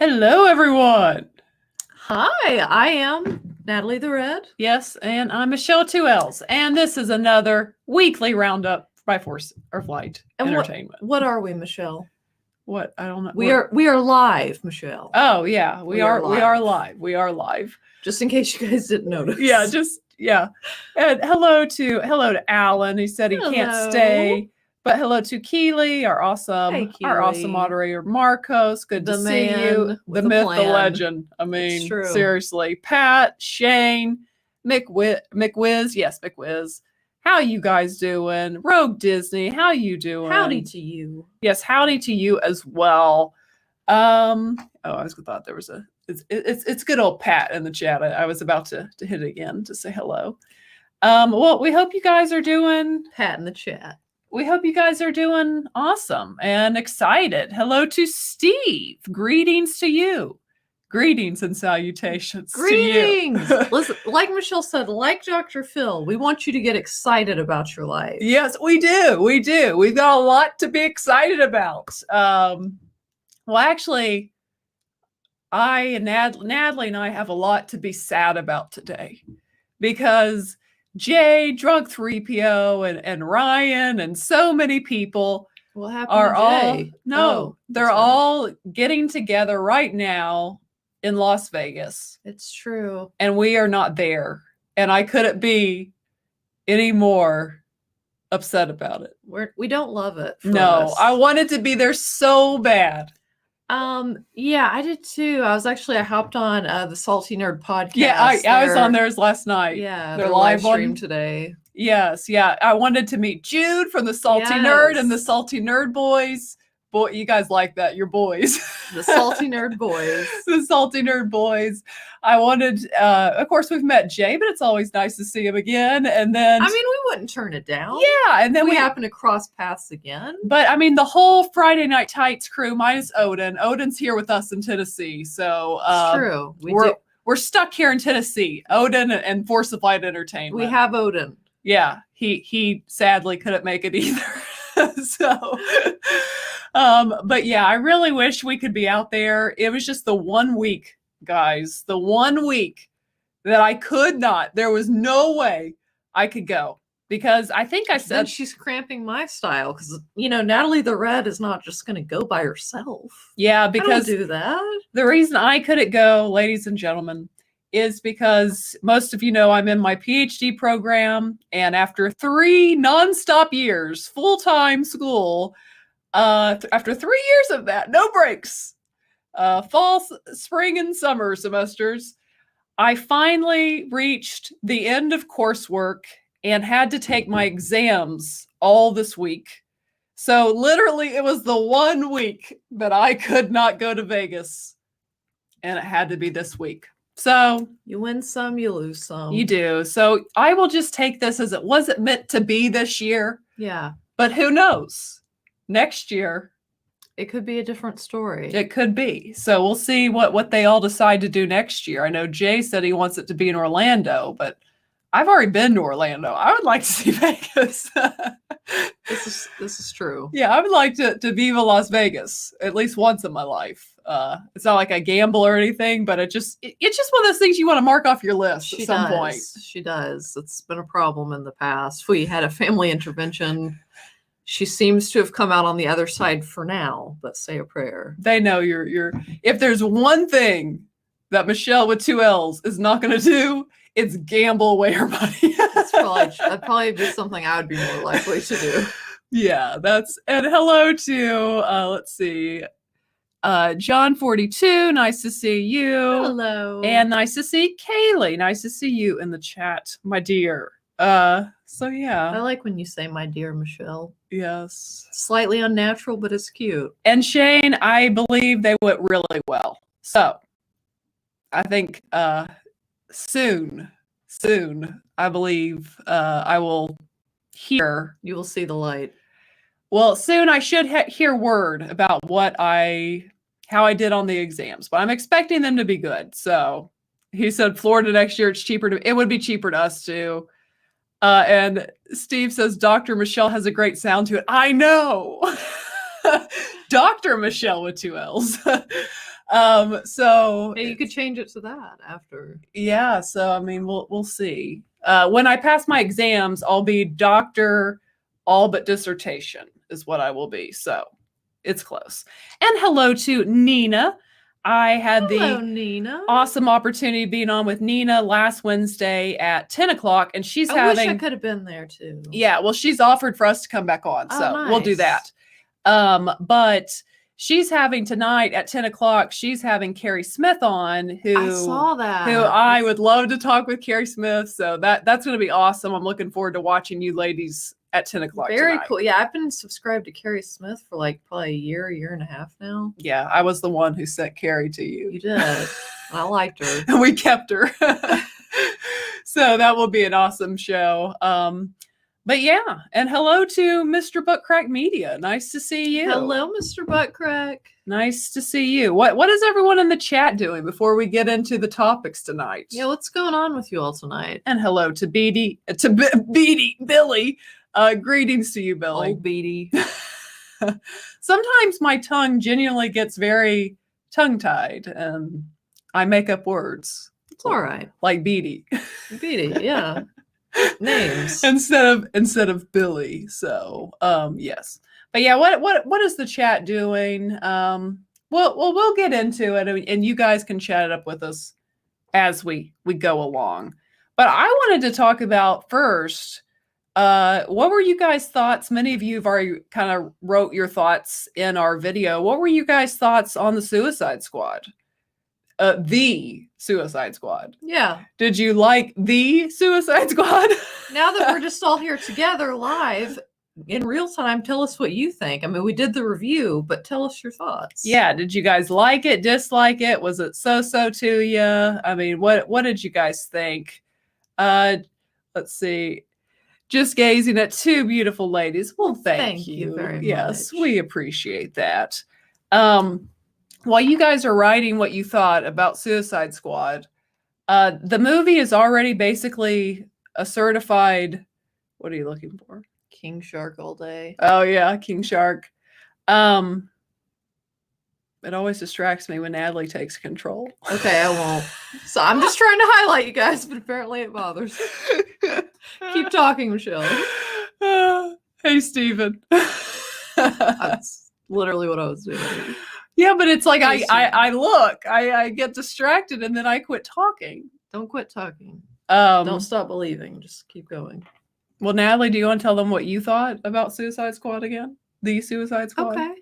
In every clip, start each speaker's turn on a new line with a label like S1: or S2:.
S1: Hello, everyone.
S2: Hi, I am Natalie the Red.
S1: Yes, and I'm Michelle 2Ls, and this is another weekly roundup by Force or Flight
S2: And
S1: Entertainment.
S2: What are we, Michelle?
S1: What? I don't know.
S2: We are live, Michelle.
S1: Oh yeah, we are live. We are live.
S2: Just in case you guys didn't notice.
S1: Yeah. And hello to Alan. He said he can't stay. But hello to Keely, our awesome moderator, Marcos. Good to see you. The myth, the legend. I mean, seriously. Pat, Shane, McWiz. Yes, McWiz. How you guys doing? Rogue Disney, how you doing?
S2: Howdy to you.
S1: Yes, howdy to you as well. I was thought there was it's good old Pat in the chat. I was about to hit it again to say hello. Well, we hope you guys are doing
S2: Pat in the chat.
S1: We hope you guys are doing awesome and excited. Hello to Steve. Greetings to you. Greetings and salutations.
S2: Greetings.
S1: To you.
S2: Listen, like Michelle said, like Dr. Phil, we want you to get excited about your life.
S1: Yes, we do. We do. We've got a lot to be excited about. Well, actually, Natalie and I have a lot to be sad about today because Jay, Drunk 3PO, and Ryan, and so many people they're all getting together right now in Las Vegas.
S2: It's true.
S1: And we are not there. And I couldn't be any more upset about it.
S2: We don't love it.
S1: No, I wanted to be there so bad.
S2: Yeah, I did too. I hopped on the Salty Nerd podcast.
S1: Yeah, I was on theirs last night.
S2: Yeah, they're live stream today.
S1: Yes, yeah. I wanted to meet Jude from the Salty Nerd and the Salty Nerd Boys. Boy, you guys like that. You're boys.
S2: The Salty Nerd Boys.
S1: The Salty Nerd Boys. I wanted, of course, we've met Jay, but it's always nice to see him again. And then,
S2: I mean, we wouldn't turn it down.
S1: Yeah, and then
S2: we happen to cross paths again.
S1: But I mean, the whole Friday Night Tights crew, minus Odin. Odin's here with us in Tennessee, so
S2: it's true.
S1: We're stuck here in Tennessee. Odin and Force of Light Entertainment.
S2: We have Odin.
S1: Yeah, he sadly couldn't make it either. So, but yeah, I really wish we could be out there. It was just the 1 week, guys, the 1 week that I could not. There was no way I could go because I think I said
S2: she's cramping my style because Natalie the Red is not just going to go by herself.
S1: Yeah, because
S2: I don't do that.
S1: The reason I couldn't go, ladies and gentlemen, is because most of you know I'm in my PhD program, and after 3 nonstop years, full-time school, after 3 years of that, no breaks, fall, spring, and summer semesters, I finally reached the end of coursework and had to take my exams all this week. So literally, it was the 1 week that I could not go to Vegas, and it had to be this week. So
S2: you win some, you lose some.
S1: You do. So I will just take this as it wasn't meant to be this year.
S2: Yeah.
S1: But who knows? Next year,
S2: it could be a different story.
S1: It could be. So we'll see what they all decide to do next year. I know Jay said he wants it to be in Orlando, but I've already been to Orlando. I would like to see Vegas.
S2: This is true.
S1: Yeah, I would like to Viva Las Vegas at least once in my life. It's not like I gamble or anything, but it's just one of those things you want to mark off your list at some point.
S2: She does. It's been a problem in the past. We had a family intervention. She seems to have come out on the other side for now, but say a prayer.
S1: They know you're if there's one thing that Michelle with 2 L's is not going to do, it's gamble away her money.
S2: That'd probably be something I would be more likely to do.
S1: Yeah, and hello to let's see. John 42, nice to see you.
S2: Hello.
S1: And nice to see Kaylee. Nice to see you in the chat, my dear. So yeah.
S2: I like when you say my dear Michelle.
S1: Yes.
S2: Slightly unnatural, but it's cute.
S1: And Shane, I believe they went really well. So I think soon, I believe I will hear.
S2: You will see the light.
S1: Well, soon I should hear word about how I did on the exams, but I'm expecting them to be good. So he said Florida next year, it would be cheaper to us too. And Steve says, Dr. Michelle has a great sound to it. I know. Dr. Michelle with 2 L's. So
S2: Hey, you could change it to that after.
S1: yeah, so I mean, we'll see. When I pass my exams, I'll be doctor, all but dissertation is what I will be. So it's close. And hello to Nina. I had
S2: Hello,
S1: the
S2: Nina.
S1: awesome opportunity of being on with Nina last Wednesday at 10 o'clock, and she's
S2: I wish I
S1: having.
S2: could have been there too.
S1: Yeah, well, she's offered for us to come back on,
S2: Oh,
S1: so we'll do
S2: nice.
S1: that. But she's having tonight at 10 o'clock, she's having Carrie Smith on, who
S2: I saw that.
S1: who I would love to talk with Carrie Smith. So that's going to be awesome. I'm looking forward to watching you ladies at 10 o'clock
S2: Very
S1: tonight.
S2: cool. Yeah, I've been subscribed to Carrie Smith for like probably a year and a half now.
S1: Yeah, I was the one who sent Carrie to you.
S2: You did. I liked her.
S1: And we kept her. So that will be an awesome show. But yeah, and hello to Mr. Buttcrack Media. Nice to see you.
S2: Hello, Mr. Buttcrack.
S1: Nice to see you. What is everyone in the chat doing before we get into the topics tonight?
S2: Yeah, what's going on with you all tonight?
S1: And hello to Billy. Greetings to you, Billy.
S2: Oh, Beatty.
S1: Sometimes my tongue genuinely gets very tongue-tied, and I make up words.
S2: It's all right.
S1: Like Beatty.
S2: Beatty, yeah. Names.
S1: instead of Billy. So yes. But yeah, what is the chat doing? We'll get into it, and you guys can chat it up with us as we go along. But I wanted to talk about first, what were you guys' thoughts? Many of you have already kind of wrote your thoughts in our video. What were you guys' thoughts on the Suicide Squad? The Suicide Squad.
S2: Yeah.
S1: Did you like the Suicide Squad?
S2: Now that we're just all here together live in real time, tell us what you think. I mean, we did the review, but tell us your thoughts.
S1: Yeah. Did you guys like it, dislike it? Was it so-so to you? I mean, what did you guys think? Let's see. Just gazing at two beautiful ladies. Well, thank you
S2: very much.
S1: Yes, we appreciate that. While you guys are writing what you thought about Suicide Squad, the movie is already basically a certified. What are you looking for?
S2: King Shark all day.
S1: Oh yeah, King Shark. It always distracts me when Natalie takes control.
S2: Okay, I won't. So I'm just trying to highlight you guys, but apparently it bothers. Keep talking, Michelle.
S1: Hey, Steven.
S2: That's literally what I was doing.
S1: Yeah, but it's like I get distracted and then I quit talking.
S2: Don't quit talking. Don't stop believing. Just keep going.
S1: Well, Natalie, do you want to tell them what you thought about Suicide Squad again? The Suicide Squad?
S2: Okay.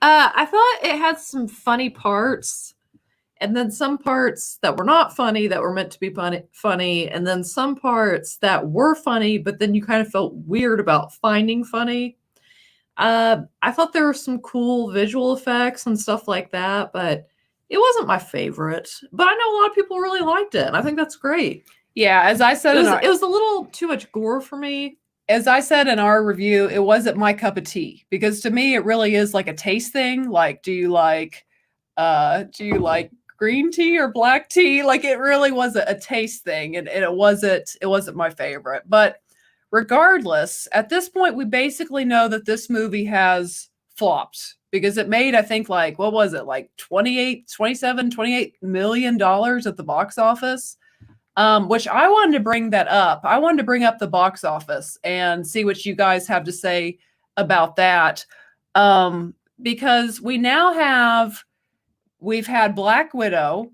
S2: I thought it had some funny parts, and then some parts that were not funny that were meant to be funny, and then some parts that were funny, but then you kind of felt weird about finding funny. I thought there were some cool visual effects and stuff like that, but it wasn't my favorite. But I know a lot of people really liked it, and I think that's great.
S1: Yeah, as I said,
S2: it was a little too much gore for me.
S1: As I said in our review, it wasn't my cup of tea, because to me it really is like a taste thing. Like, do you like green tea or black tea? Like, it really was a taste thing, and it wasn't my favorite. But regardless, at this point, we basically know that this movie has flopped, because it made, I think, like, what was it, like $28 million at the box office, which I wanted to bring that up. I wanted to bring up the box office and see what you guys have to say about that, because we've had Black Widow.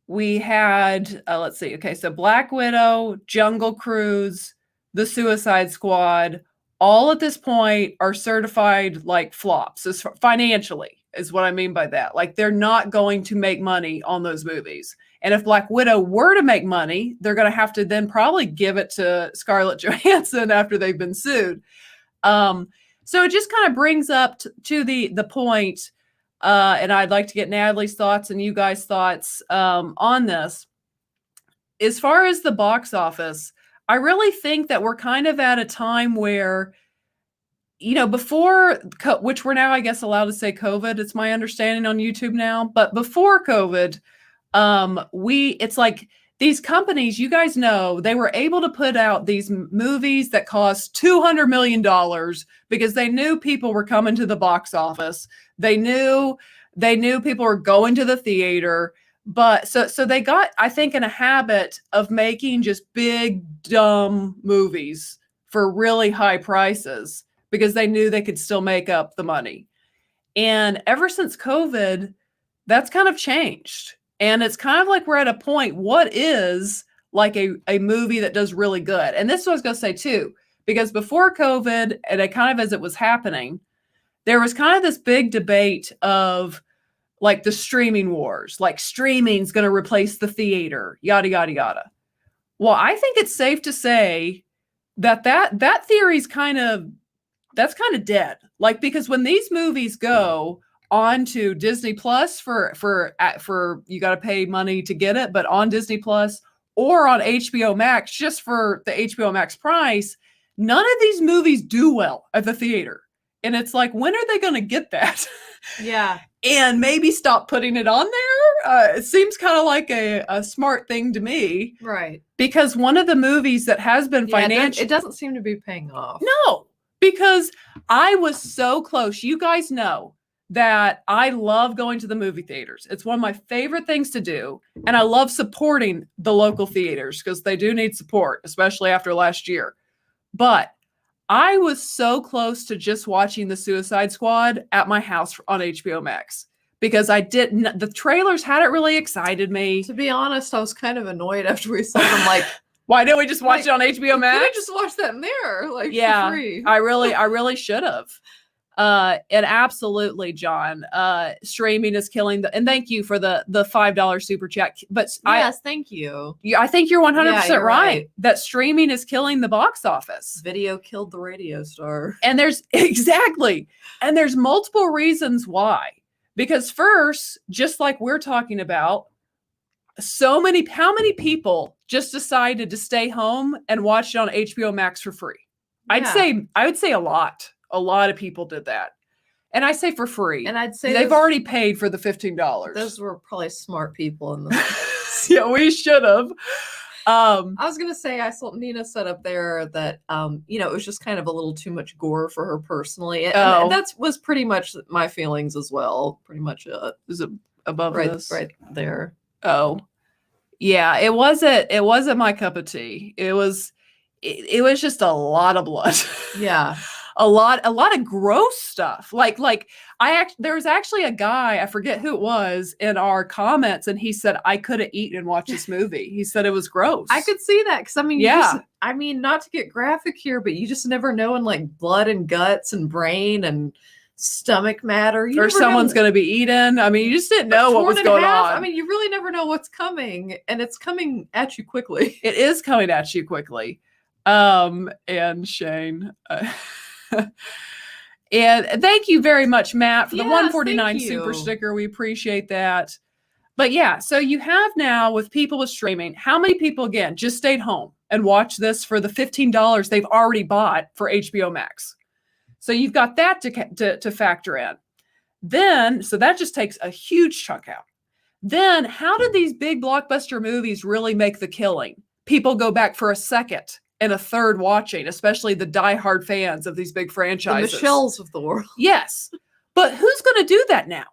S1: We had, let's see. Okay, so Black Widow, Jungle Cruise, The Suicide Squad, all at this point are certified like flops, as financially is what I mean by that. Like, they're not going to make money on those movies. And if Black Widow were to make money, they're going to have to then probably give it to Scarlett Johansson after they've been sued. So it just kind of brings up to the point, and I'd like to get Natalie's thoughts and you guys' thoughts on this. As far as the box office, I really think that we're kind of at a time where, before, which we're now, I guess, allowed to say COVID, it's my understanding on YouTube now, but before COVID, it's like these companies, you guys know, they were able to put out these movies that cost $200 million because they knew people were coming to the box office. They knew They knew people were going to the theater, but so they got, I think, in a habit of making just big, dumb movies for really high prices because they knew they could still make up the money. And ever since COVID, that's kind of changed. And it's kind of like we're at a point, what is like a movie that does really good? And this is what I was going to say too, because before COVID, and it kind of as it was happening, there was kind of this big debate of like the streaming wars, like streaming's going to replace the theater, yada, yada, yada. Well, I think it's safe to say that theory's that's kind of dead. Like, because when these movies go onto Disney Plus for you got to pay money to get it, but on Disney Plus or on HBO Max just for the HBO Max price, none of these movies do well at the theater. And it's like, when are they going to get that?
S2: Yeah.
S1: And maybe stop putting it on there? It seems kind of like a smart thing to me.
S2: Right.
S1: Because one of the movies that has been financial...
S2: It doesn't seem to be paying off.
S1: No, because I was so close. You guys know that I love going to the movie theaters. It's one of my favorite things to do. And I love supporting the local theaters because they do need support, especially after last year. But I was so close to just watching The Suicide Squad at my house on HBO Max because the trailers hadn't really excited me.
S2: To be honest, I was kind of annoyed after we saw them. Like,
S1: why didn't we just watch it on HBO Max?
S2: Could have just watched that in there, like, for free.
S1: I really should have. And absolutely, John, streaming is killing and thank you for the $5 super chat. But
S2: yes, thank you.
S1: I think you're 100%
S2: you're
S1: right that streaming is killing the box office.
S2: Video killed the radio star.
S1: And there's multiple reasons why. Because first, just like we're talking about, how many people just decided to stay home and watch it on HBO Max for free?
S2: Yeah.
S1: I would say a lot. A lot of people did that. And I say for free.
S2: And I'd say
S1: they've already paid for the $15.
S2: Those were probably smart people in the
S1: Yeah, we should have.
S2: I was gonna say, I saw Nina said up there that it was just kind of a little too much gore for her personally. And that was pretty much my feelings as well. Pretty much it.
S1: Is it above this?
S2: Right there.
S1: Oh. Yeah, it wasn't my cup of tea. It was just a lot of blood.
S2: Yeah.
S1: a lot of gross stuff. Like there was actually a guy, I forget who it was, in our comments, and he said I could have eaten and watched this movie. He said it was gross.
S2: I could see that because
S1: yeah.
S2: Not to get graphic here, but you just never know, in like blood and guts and brain and stomach matter.
S1: Or someone's going to be eaten. I mean, you just didn't know what was going on.
S2: I mean, you really never know what's coming, and it's coming at you quickly.
S1: It is coming at you quickly. And Shane. And thank you very much, Matt, for the 149 super sticker. We appreciate that. But yeah, so you have now with people with streaming, how many people, again, just stayed home and watched this for the $15 they've already bought for HBO Max? So you've got that to factor in. Then, so that just takes a huge chunk out. Then how did these big blockbuster movies really make the killing? People go back for a second and a third watching, especially the diehard fans of these big franchises.
S2: The Michelles of the world.
S1: Yes. But who's going to do that now?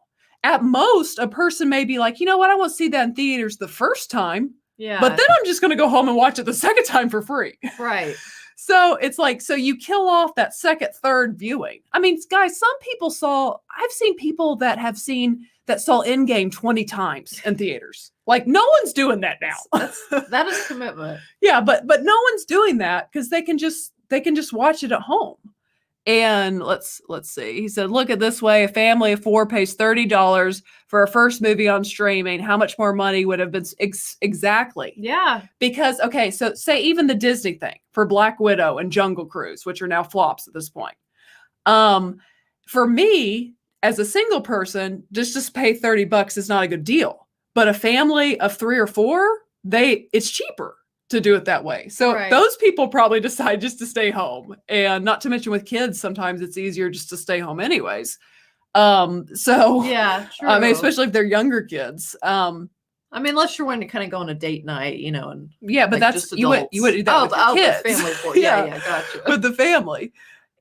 S1: At most, a person may be like, you know what? I won't see that in theaters the first time.
S2: Yeah.
S1: But then I'm just going to go home and watch it the second time for free.
S2: Right.
S1: So it's like, so you kill off that second, third viewing. I mean, guys, I've seen people that saw Endgame 20 times in theaters. Like, no one's doing that now.
S2: That is commitment.
S1: Yeah, but no one's doing that because they can just watch it at home. And let's see. He said, look at this way. A family of 4 pays $30 for a first movie on streaming. How much more money would have been exactly?
S2: Yeah.
S1: Because, okay, so say even the Disney thing for Black Widow and Jungle Cruise, which are now flops at this point. For me, as a single person, just pay $30 is not a good deal. But a family of 3 or 4, it's cheaper to do it that way. So those people probably decide just to stay home. And not to mention with kids, sometimes it's easier just to stay home anyways. So
S2: yeah, true.
S1: I mean, especially if they're younger kids. I
S2: mean, unless you're wanting to kind of go on a date night, and
S1: yeah, but
S2: like
S1: that's you would do that with your kids.
S2: Family yeah, gotcha.
S1: With the family.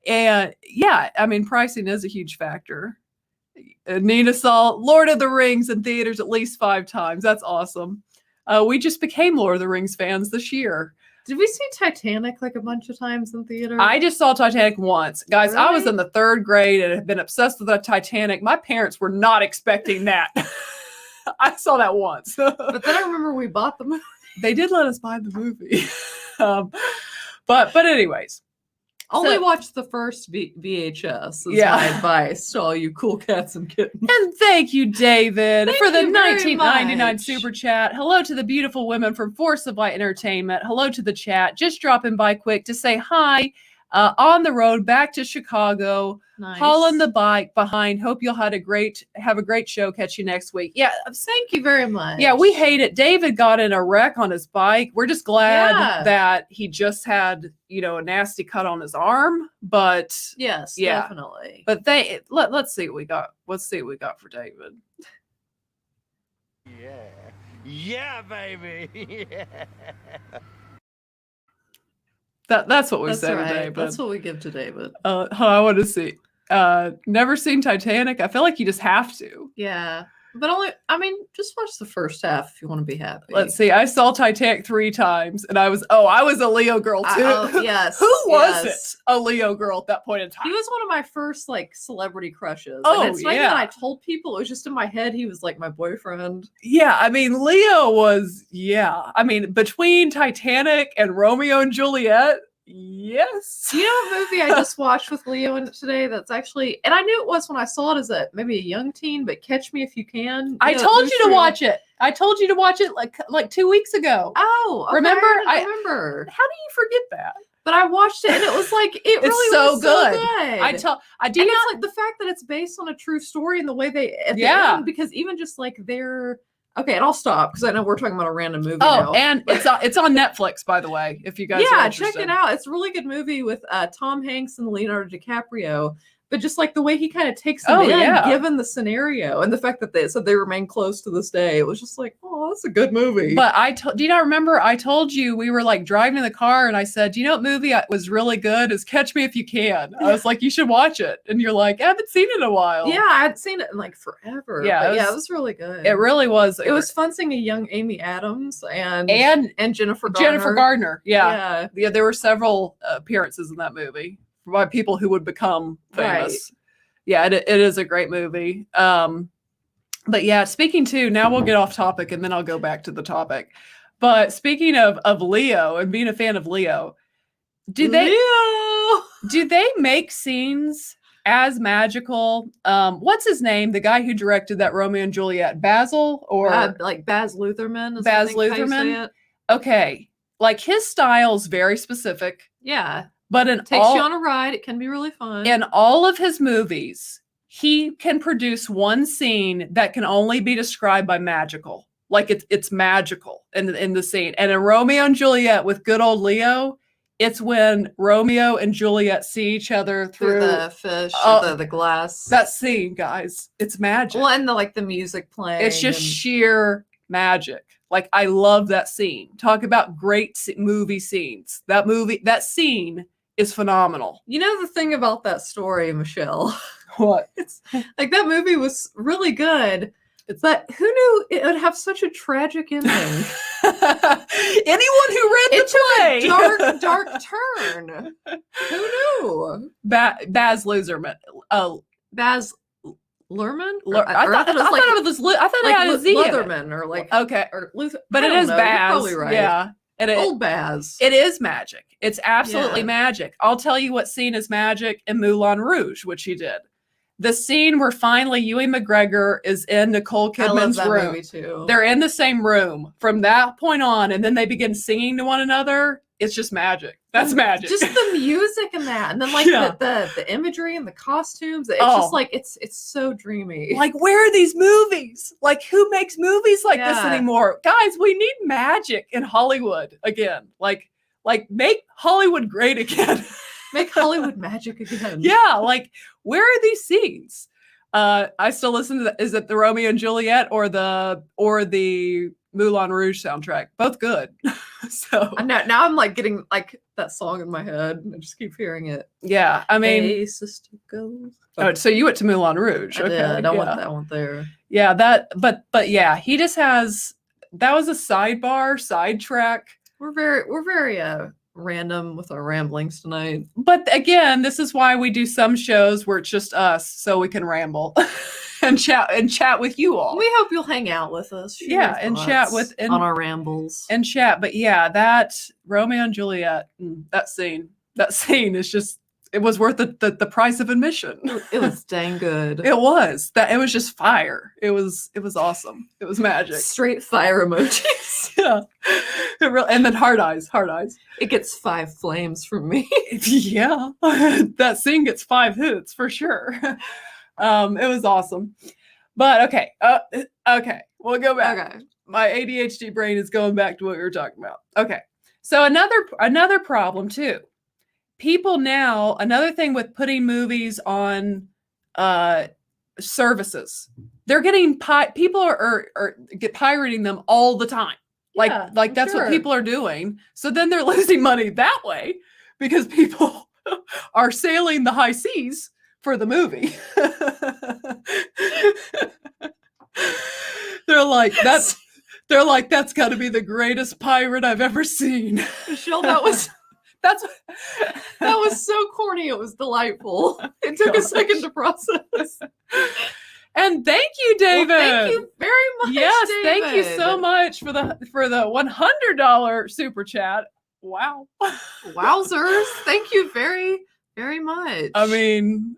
S1: And yeah, I mean, pricing is a huge factor. Nina saw Lord of the Rings in theaters at least 5 times. That's awesome. We just became Lord of the Rings fans this year.
S2: Did we see Titanic like a bunch of times in theater?
S1: I just saw Titanic once. Guys, I was
S2: Really?
S1: in the 3rd grade and had been obsessed with the Titanic. My parents were not expecting that. I saw that once.
S2: But then I remember we bought the movie.
S1: They did let us buy the movie. But anyways.
S2: Only watch the first VHS is
S1: Yeah.
S2: my advice to all you cool cats and kittens.
S1: And thank you, David,
S2: Thank
S1: for the
S2: you very
S1: 1999
S2: much.
S1: super chat. Hello to the beautiful women from Force of Light Entertainment. Hello to the chat. Just dropping by quick to say hi. On the road back to Chicago.
S2: Nice.
S1: Hauling the bike behind. Hope you'll have a great show. Catch you next week. Yeah,
S2: Thank you very much.
S1: yeah, we hate it. David got in a wreck on his bike. We're just glad
S2: Yeah.
S1: that he just had, a nasty cut on his arm. But
S2: Yes,
S1: Yeah.
S2: definitely.
S1: but let's see what we got. Let's see what we got for David.
S3: Yeah, baby.
S1: That's what we
S2: That's
S1: said
S2: right.
S1: to David.
S2: That's what we give to David.
S1: I want to see. Never seen Titanic. I feel like you just have to.
S2: Yeah. But just watch the first half if you want to be happy.
S1: Let's see. I saw Titanic 3 times, and I was a Leo girl too.
S2: Yes.
S1: Who was
S2: yes.
S1: it? A Leo girl at that point in time.
S2: He was one of my first celebrity crushes.
S1: Oh,
S2: and it's not
S1: yeah.
S2: that I told people, it was just in my head he was like my boyfriend.
S1: Yeah, I mean, Leo was, between Titanic and Romeo and Juliet, yes.
S2: You know a movie I just watched with Leo in it today that's actually, and I knew it was when I saw it as maybe a young teen, but Catch Me If You Can.
S1: I told you to watch it. I told you to watch it like 2 weeks ago.
S2: Oh, okay,
S1: Remember?
S2: I remember.
S1: How do you forget that?
S2: But I watched it and it was like, it really
S1: so
S2: was
S1: good.
S2: so good.
S1: I do
S2: And
S1: not.
S2: it's like the fact that it's based on a true story and the way they, at the
S1: Yeah.
S2: end, because even just like okay, and I'll stop because I know we're talking about a random movie
S1: Oh,
S2: now.
S1: and it's on Netflix, by the way, if you guys are
S2: Yeah,
S1: interested.
S2: check it out. It's a really good movie with Tom Hanks and Leonardo DiCaprio. But just like the way he kind of takes them in, given the scenario and the fact that they said they remain close to this day, it was just like, oh, that's a good movie.
S1: But do you not remember? I told you we were like driving in the car, and I said, "Do you know what movie was really good? Is Catch Me If You Can." I was like, "You should watch it," and you're like, "I haven't seen it in a while."
S2: Yeah, I had seen it in like forever.
S1: Yeah,
S2: But it was really good.
S1: It really was.
S2: It was fun seeing a young Amy Adams and Jennifer Garner.
S1: Jennifer Gardner. Yeah, there were several appearances in that movie by people who would become famous.
S2: Right.
S1: Yeah, it is a great movie. But yeah, speaking to, now we'll get off topic and then I'll go back to the topic. But speaking of Leo and being a fan of Leo, do they make scenes as magical? What's his name? The guy who directed that Romeo and Juliet, Basil or
S2: like Baz Luhrmann?
S1: Baz Luhrmann? Okay, like his style is very specific.
S2: Yeah.
S1: But
S2: takes you on a ride. It can be really fun.
S1: In all of his movies, he can produce one scene that can only be described by magical. Like it's magical in the scene. And in Romeo and Juliet with good old Leo, it's when Romeo and Juliet see each other through
S2: the fish, or the glass.
S1: That scene, guys, it's magic.
S2: Well, and the music playing.
S1: It's just sheer magic. Like, I love that scene. Talk about great movie scenes. That scene is phenomenal.
S2: You know the thing about that story, Michelle?
S1: What?
S2: It's like that movie was really good, but who knew it would have such a tragic ending?
S1: Anyone who read the play.
S2: A dark turn. Who knew?
S1: Baz Luhrmann.
S2: Baz Luhrmann?
S1: I thought it was
S2: Leatherman or like
S1: okay,
S2: or Luther,
S1: but it is Baz.
S2: You're probably right.
S1: Yeah.
S2: Old Baz.
S1: It is magic. It's absolutely magic. I'll tell you what scene is magic in Moulin Rouge, which he did. The scene where finally Ewan McGregor is in Nicole Kidman's room.
S2: Movie too.
S1: They're in the same room from that point on, and then they begin singing to one another. It's just magic. That's magic.
S2: Just the music and that, and then like the imagery and the costumes. It's just like it's so dreamy.
S1: Like, where are these movies? Like, who makes movies like this anymore? Guys, we need magic in Hollywood again. Like make Hollywood great again.
S2: Make Hollywood magic again.
S1: Yeah, like, where are these scenes? I still listen to is it the Romeo and Juliet or the Moulin Rouge soundtrack? Both good. So
S2: now I'm like getting like that song in my head. And I just keep hearing it.
S1: yeah, I mean,
S2: Hey, sister, go.
S1: oh, so you went to Moulin Rouge.
S2: I
S1: Okay,
S2: did. I
S1: yeah.
S2: want that one there.
S1: Yeah, but yeah, he just has, that was a sidetrack.
S2: We're very random with our ramblings tonight.
S1: But again, this is why we do some shows where it's just us, so we can ramble and chat with you all.
S2: We hope you'll hang out with us. Share
S1: Yeah,
S2: your
S1: and chat
S2: thoughts
S1: with
S2: on our rambles.
S1: and chat. But yeah, that Romeo and Juliet, that scene is just, it was worth the price of admission.
S2: It was dang good.
S1: It was just fire. It was awesome. It was magic.
S2: Straight fire emojis.
S1: Yeah, and then hard eyes.
S2: It gets 5 flames from me.
S1: Yeah, that scene gets 5 hits for sure. It was awesome. But okay, we'll go back.
S2: Okay.
S1: My ADHD brain is going back to what we were talking about. Okay, so another problem too. People now, another thing with putting movies on services, they're getting people are pirating them all the time. Like that's what people are doing. So then they're losing money that way because people are sailing the high seas for the movie. They're like, that's got to be the greatest pirate I've ever seen.
S2: Michelle, that was so corny. It was delightful. It took a second to process.
S1: And thank you, David.
S2: Well, thank you very much.
S1: Yes,
S2: David.
S1: thank you so much for the $100 super chat. Wow.
S2: Wowzers. Thank you very, very much.
S1: I mean,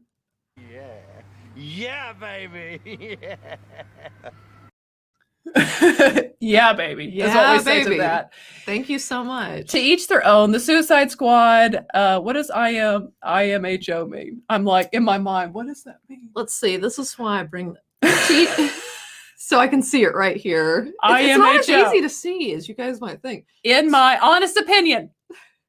S3: yeah, baby.
S1: yeah, baby.
S2: Yeah,
S1: is what we say
S2: baby.
S1: to that.
S2: Thank you so much.
S1: To each their own. The Suicide Squad. What does IMHO mean? I'm like, in my mind, what does that mean?
S2: Let's see. This is why I bring so I can see it right here. It's not as
S1: IMHO.
S2: easy to see as you guys might think.
S1: In my honest opinion,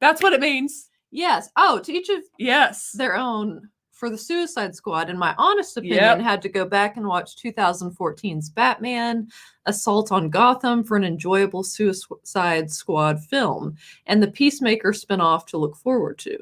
S1: that's what it means.
S2: Yes. Oh, to each of
S1: Yes.
S2: their own. For the Suicide Squad, in my honest opinion, had to go back and watch 2014's Batman, Assault on Gotham for an enjoyable Suicide Squad film, and the Peacemaker spinoff to look forward to.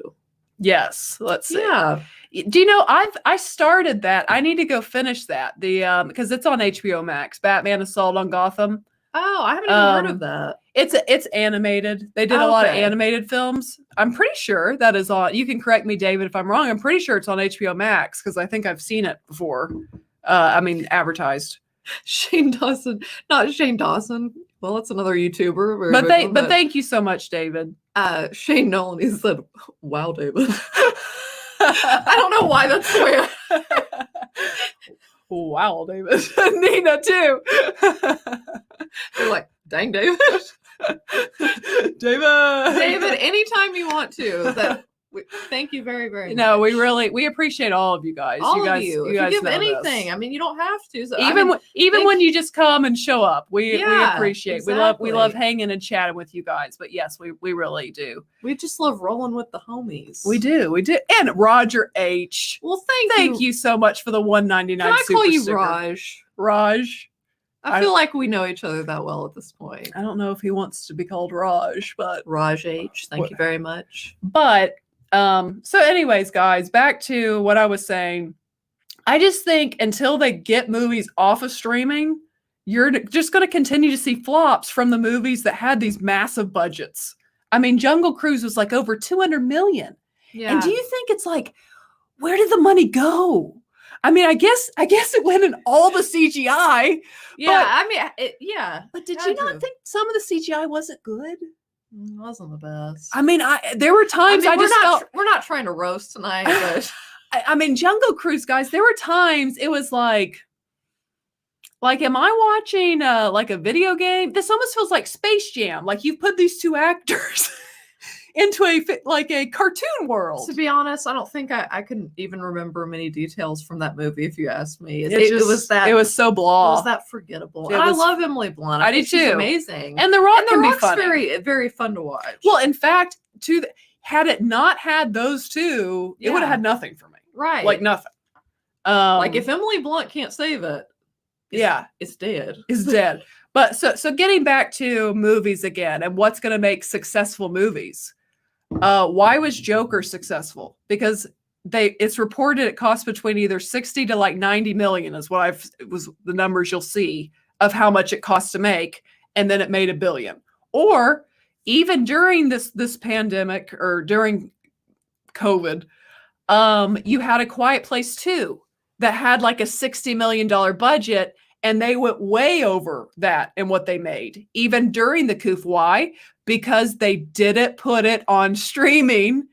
S1: Yes. Let's see.
S2: Yeah.
S1: Do you know I started that? I need to go finish that. The because it's on HBO Max. Batman Assault on Gotham.
S2: Oh, I haven't even heard of that.
S1: It's animated. They did a lot of animated films. I'm pretty sure that is on. You can correct me, David, if I'm wrong. I'm pretty sure it's on HBO Max because I think I've seen it before. I mean, advertised.
S2: Shane Dawson, not Shane Dawson. Well, that's another YouTuber.
S1: But thank you so much, David.
S2: Shane Nolan, he said, "Wow, David." I don't know why that's the way.
S1: Wow, David. Nina too.
S2: They're like, dang, David.
S1: David,
S2: anytime you want to. Thank you very, very much.
S1: No, we appreciate all of you guys.
S2: All
S1: you guys,
S2: of you.
S1: You
S2: If
S1: guys
S2: you give
S1: know
S2: anything,
S1: this.
S2: I mean, you don't have to. So,
S1: Even when you just come and show up, we appreciate.
S2: Exactly.
S1: We love hanging and chatting with you guys. But yes, we really do.
S2: We just love rolling with the homies.
S1: We do. And Roger H.
S2: Well,
S1: thank you so much for the $1.99.
S2: Can I call you
S1: sticker.
S2: Raj?
S1: Raj.
S2: I feel like we know each other that well at this point.
S1: I don't know if he wants to be called Raj, but
S2: Raj H. Thank you very much.
S1: But so anyways, guys, back to what I was saying. I just think until they get movies off of streaming, you're just going to continue to see flops from the movies that had these massive budgets. I mean, Jungle Cruise was like over 200 million.
S2: Yeah.
S1: And do you think it's like, where did the money go? I mean, I guess it went in all the CGI.
S2: Yeah,
S1: But did you not think some of the CGI wasn't good?
S2: It wasn't the best.
S1: I mean, there were times
S2: we're not trying to roast tonight, but
S1: I mean, Jungle Cruise, guys, there were times it was like, am I watching like a video game? This almost feels like Space Jam. Like you've put these two actors into a cartoon world.
S2: To be honest, I don't think I can even remember many details from that movie. If you ask me, it was so blah. It was that forgettable. I love Emily Blunt.
S1: I do too.
S2: She's amazing.
S1: And The Rock can be
S2: Rock's
S1: funny.
S2: very, very fun to watch.
S1: Well, in fact, had it not had those two, it would have had nothing for me.
S2: Right.
S1: Like nothing.
S2: Like if Emily Blunt can't save it, it's dead.
S1: It's dead. But so getting back to movies again and what's going to make successful movies. Why was Joker successful? Because it's reported it cost between either 60 to like 90 million is what it was the numbers you'll see of how much it cost to make, and then it made $1 billion. Or even during this pandemic or during COVID, you had A Quiet Place 2 that had like a $60 million budget, and they went way over that in what they made, even during the coup. Why? Because they didn't put it on streaming.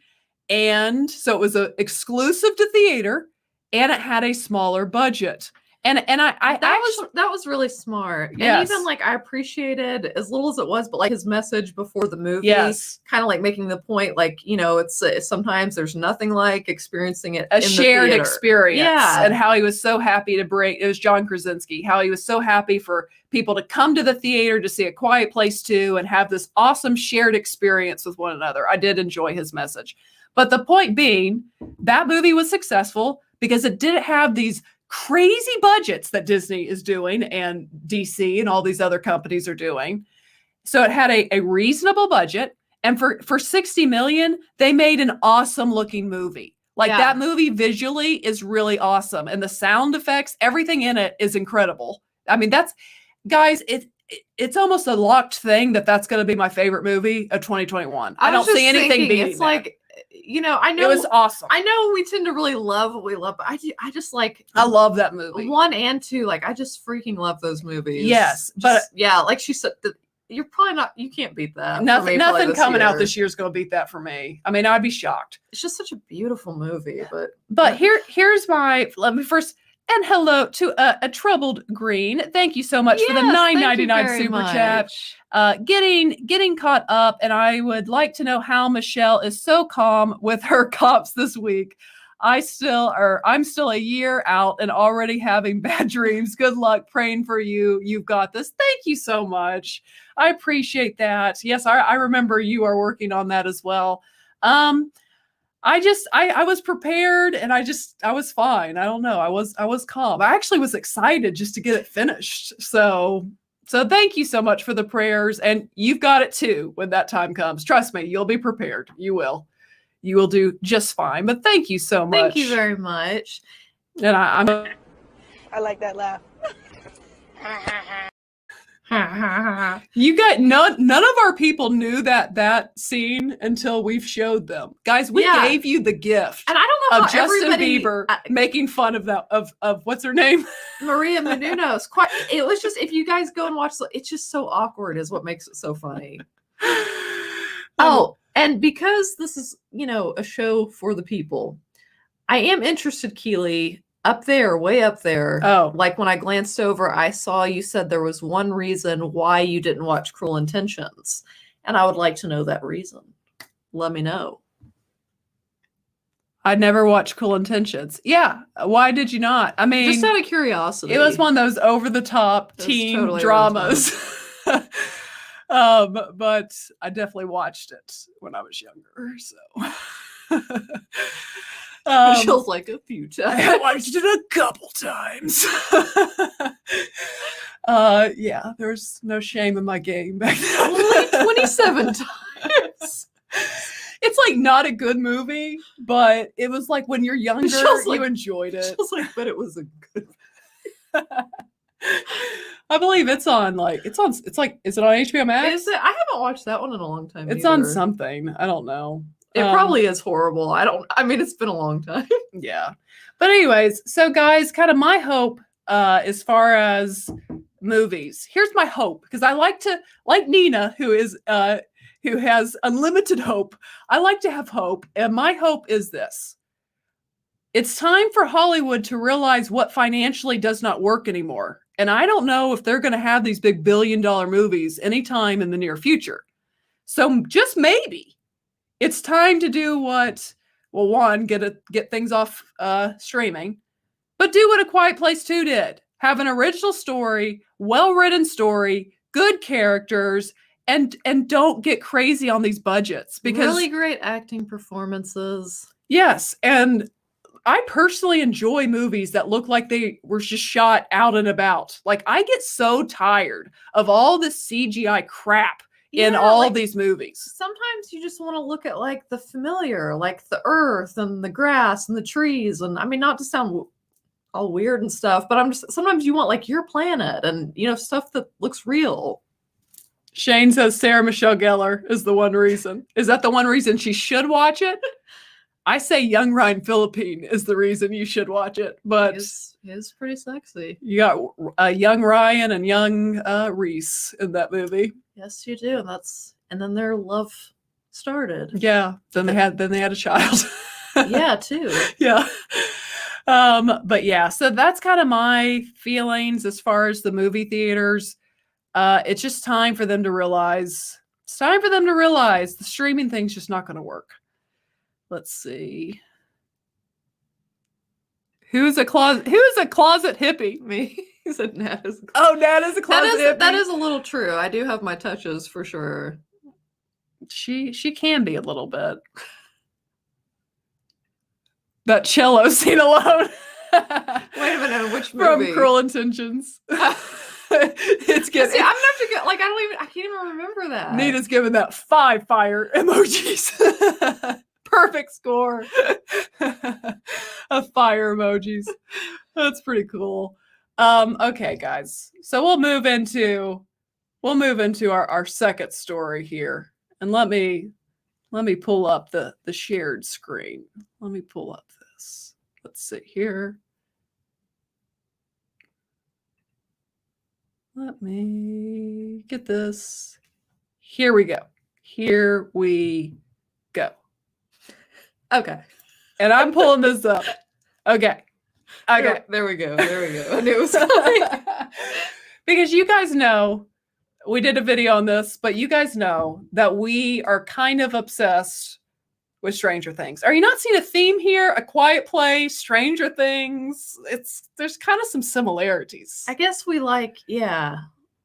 S1: And so it was exclusive to theater, and it had a smaller budget. And
S2: that was really smart.
S1: Yes.
S2: And even like I appreciated, as little as it was, but like his message before the movie,
S1: yes,
S2: kind of like making the point, like, you know, it's sometimes there's nothing like experiencing it
S1: a
S2: in
S1: shared
S2: the theater.
S1: experience.
S2: Yeah.
S1: And how he was so happy to bring, it was John Krasinski, how he was so happy for people to come to the theater to see A Quiet Place 2 and have this awesome shared experience with one another. I did enjoy his message. But the point being, that movie was successful because it didn't have these crazy budgets that Disney is doing and DC and all these other companies are doing. So it had a reasonable budget. And for 60 million, they made an awesome looking movie. Like that movie visually is really awesome. And the sound effects, everything in it is incredible. I mean, guys, it's almost a locked thing that's going to be my favorite movie of 2021. I don't see anything being
S2: it's like, you know, I know
S1: it was awesome.
S2: I know we tend to really love what we love, but I just like,
S1: I love that movie.
S2: 1 and 2. Like, I just freaking love those movies.
S1: Yes,
S2: but yeah, like she said, you're probably not. You can't beat that.
S1: Nothing coming out this year is going to beat that for me. I mean, I'd be shocked.
S2: It's just such a beautiful movie.
S1: But here's let me first. And hello to a troubled green. Thank you so much for the $9.99 super chat. Getting caught up, and I would like to know how Michelle is so calm with her cops this week. I'm still a year out and already having bad dreams. Good luck, praying for you. You've got this. Thank you so much. I appreciate that. Yes, I remember you are working on that as well. I was prepared, and I was fine. I don't know. I was calm. I actually was excited just to get it finished. So thank you so much for the prayers, and you've got it too when that time comes. Trust me, you'll be prepared. You will do just fine. But thank you so much.
S2: Thank you very much.
S1: And I
S4: like that laugh.
S1: You got none of our people knew that scene until we've showed them. Guys, we gave you the gift.
S2: And I don't know
S1: of
S2: how
S1: Justin Bieber making fun of that of what's her name?
S2: Maria Menounos. It was just, if you guys go and watch, it's just so awkward is what makes it so funny. Oh, and because this is, you know, a show for the people, I am interested, Keely, up there, way up there.
S1: Oh.
S2: Like when I glanced over, I saw you said there was one reason why you didn't watch Cruel Intentions. And I would like to know that reason. Let me know.
S1: I never watched Cruel Intentions. Yeah. Why did you not? I mean,
S2: just out of curiosity.
S1: It was one of those over-the-top teen totally dramas. But I definitely watched it when I was younger. So
S2: Michelle's like a few times.
S1: I watched it a couple times. Yeah, there was no shame in my game back then.
S2: Only 27 times.
S1: It's like not a good movie, but it was like when you're younger, you enjoyed it.
S2: Michelle's like, but it was a good
S1: I believe is it on HBO Max?
S2: Is it? I haven't watched that one in a long time.
S1: It's on something. I don't know.
S2: It probably is horrible. I mean, it's been a long time.
S1: Yeah. But anyways, so guys, kind of my hope as far as movies. Here's my hope, because I like Nina, who has unlimited hope. I like to have hope, and my hope is this. It's time for Hollywood to realize what financially does not work anymore. And I don't know if they're going to have these big billion-dollar movies anytime in the near future. So just maybe it's time to do one, get things off streaming, but do what A Quiet Place 2 did. Have an original story, well-written story, good characters, and don't get crazy on these budgets, because
S2: really great acting performances.
S1: Yes, and I personally enjoy movies that look like they were just shot out and about. Like I get so tired of all this CGI crap in all these movies.
S2: Sometimes you just want to look at like the familiar, like the earth and the grass and the trees. And I mean, not to sound all weird and stuff, but sometimes you want like your planet and, you know, stuff that looks real.
S1: Shane says Sarah Michelle Gellar is the one reason. Is that the one reason she should watch it? I say young Ryan Philippine is the reason you should watch it, but
S2: he's pretty sexy.
S1: You got young Ryan and young Reese in that movie.
S2: Yes, you do, and then their love started.
S1: Yeah, then they had a child.
S2: Yeah, too.
S1: Yeah. But yeah, so that's kind of my feelings as far as the movie theaters. It's just time for them to realize. It's time for them to realize the streaming thing's just not going to work. Let's see. Who's a closet hippie?
S2: Me. He said Nat is.
S1: Oh, Nat is a closet hippie.
S2: That is a little true. I do have my touches for sure.
S1: She can be a little bit. That cello scene alone.
S2: Wait a minute, which movie?
S1: From Cruel Intentions. It's getting.
S2: See, I'm gonna have to get like I can't even remember that.
S1: Nita's giving that 5 fire emojis. Perfect score of fire emojis. That's pretty cool. Okay, guys. So we'll move into our second story here. And let me pull up the shared screen. Let me pull up this. Let's see here. Let me get this. Here we go. Here we go.
S2: Okay.
S1: And I'm pulling this up. Okay.
S2: There we go. I knew it was coming.
S1: Because you guys know, we did a video on this, but you guys know that we are kind of obsessed with Stranger Things. Are you not seeing a theme here? A Quiet Place, Stranger Things. There's kind of some similarities.
S2: I guess we like, a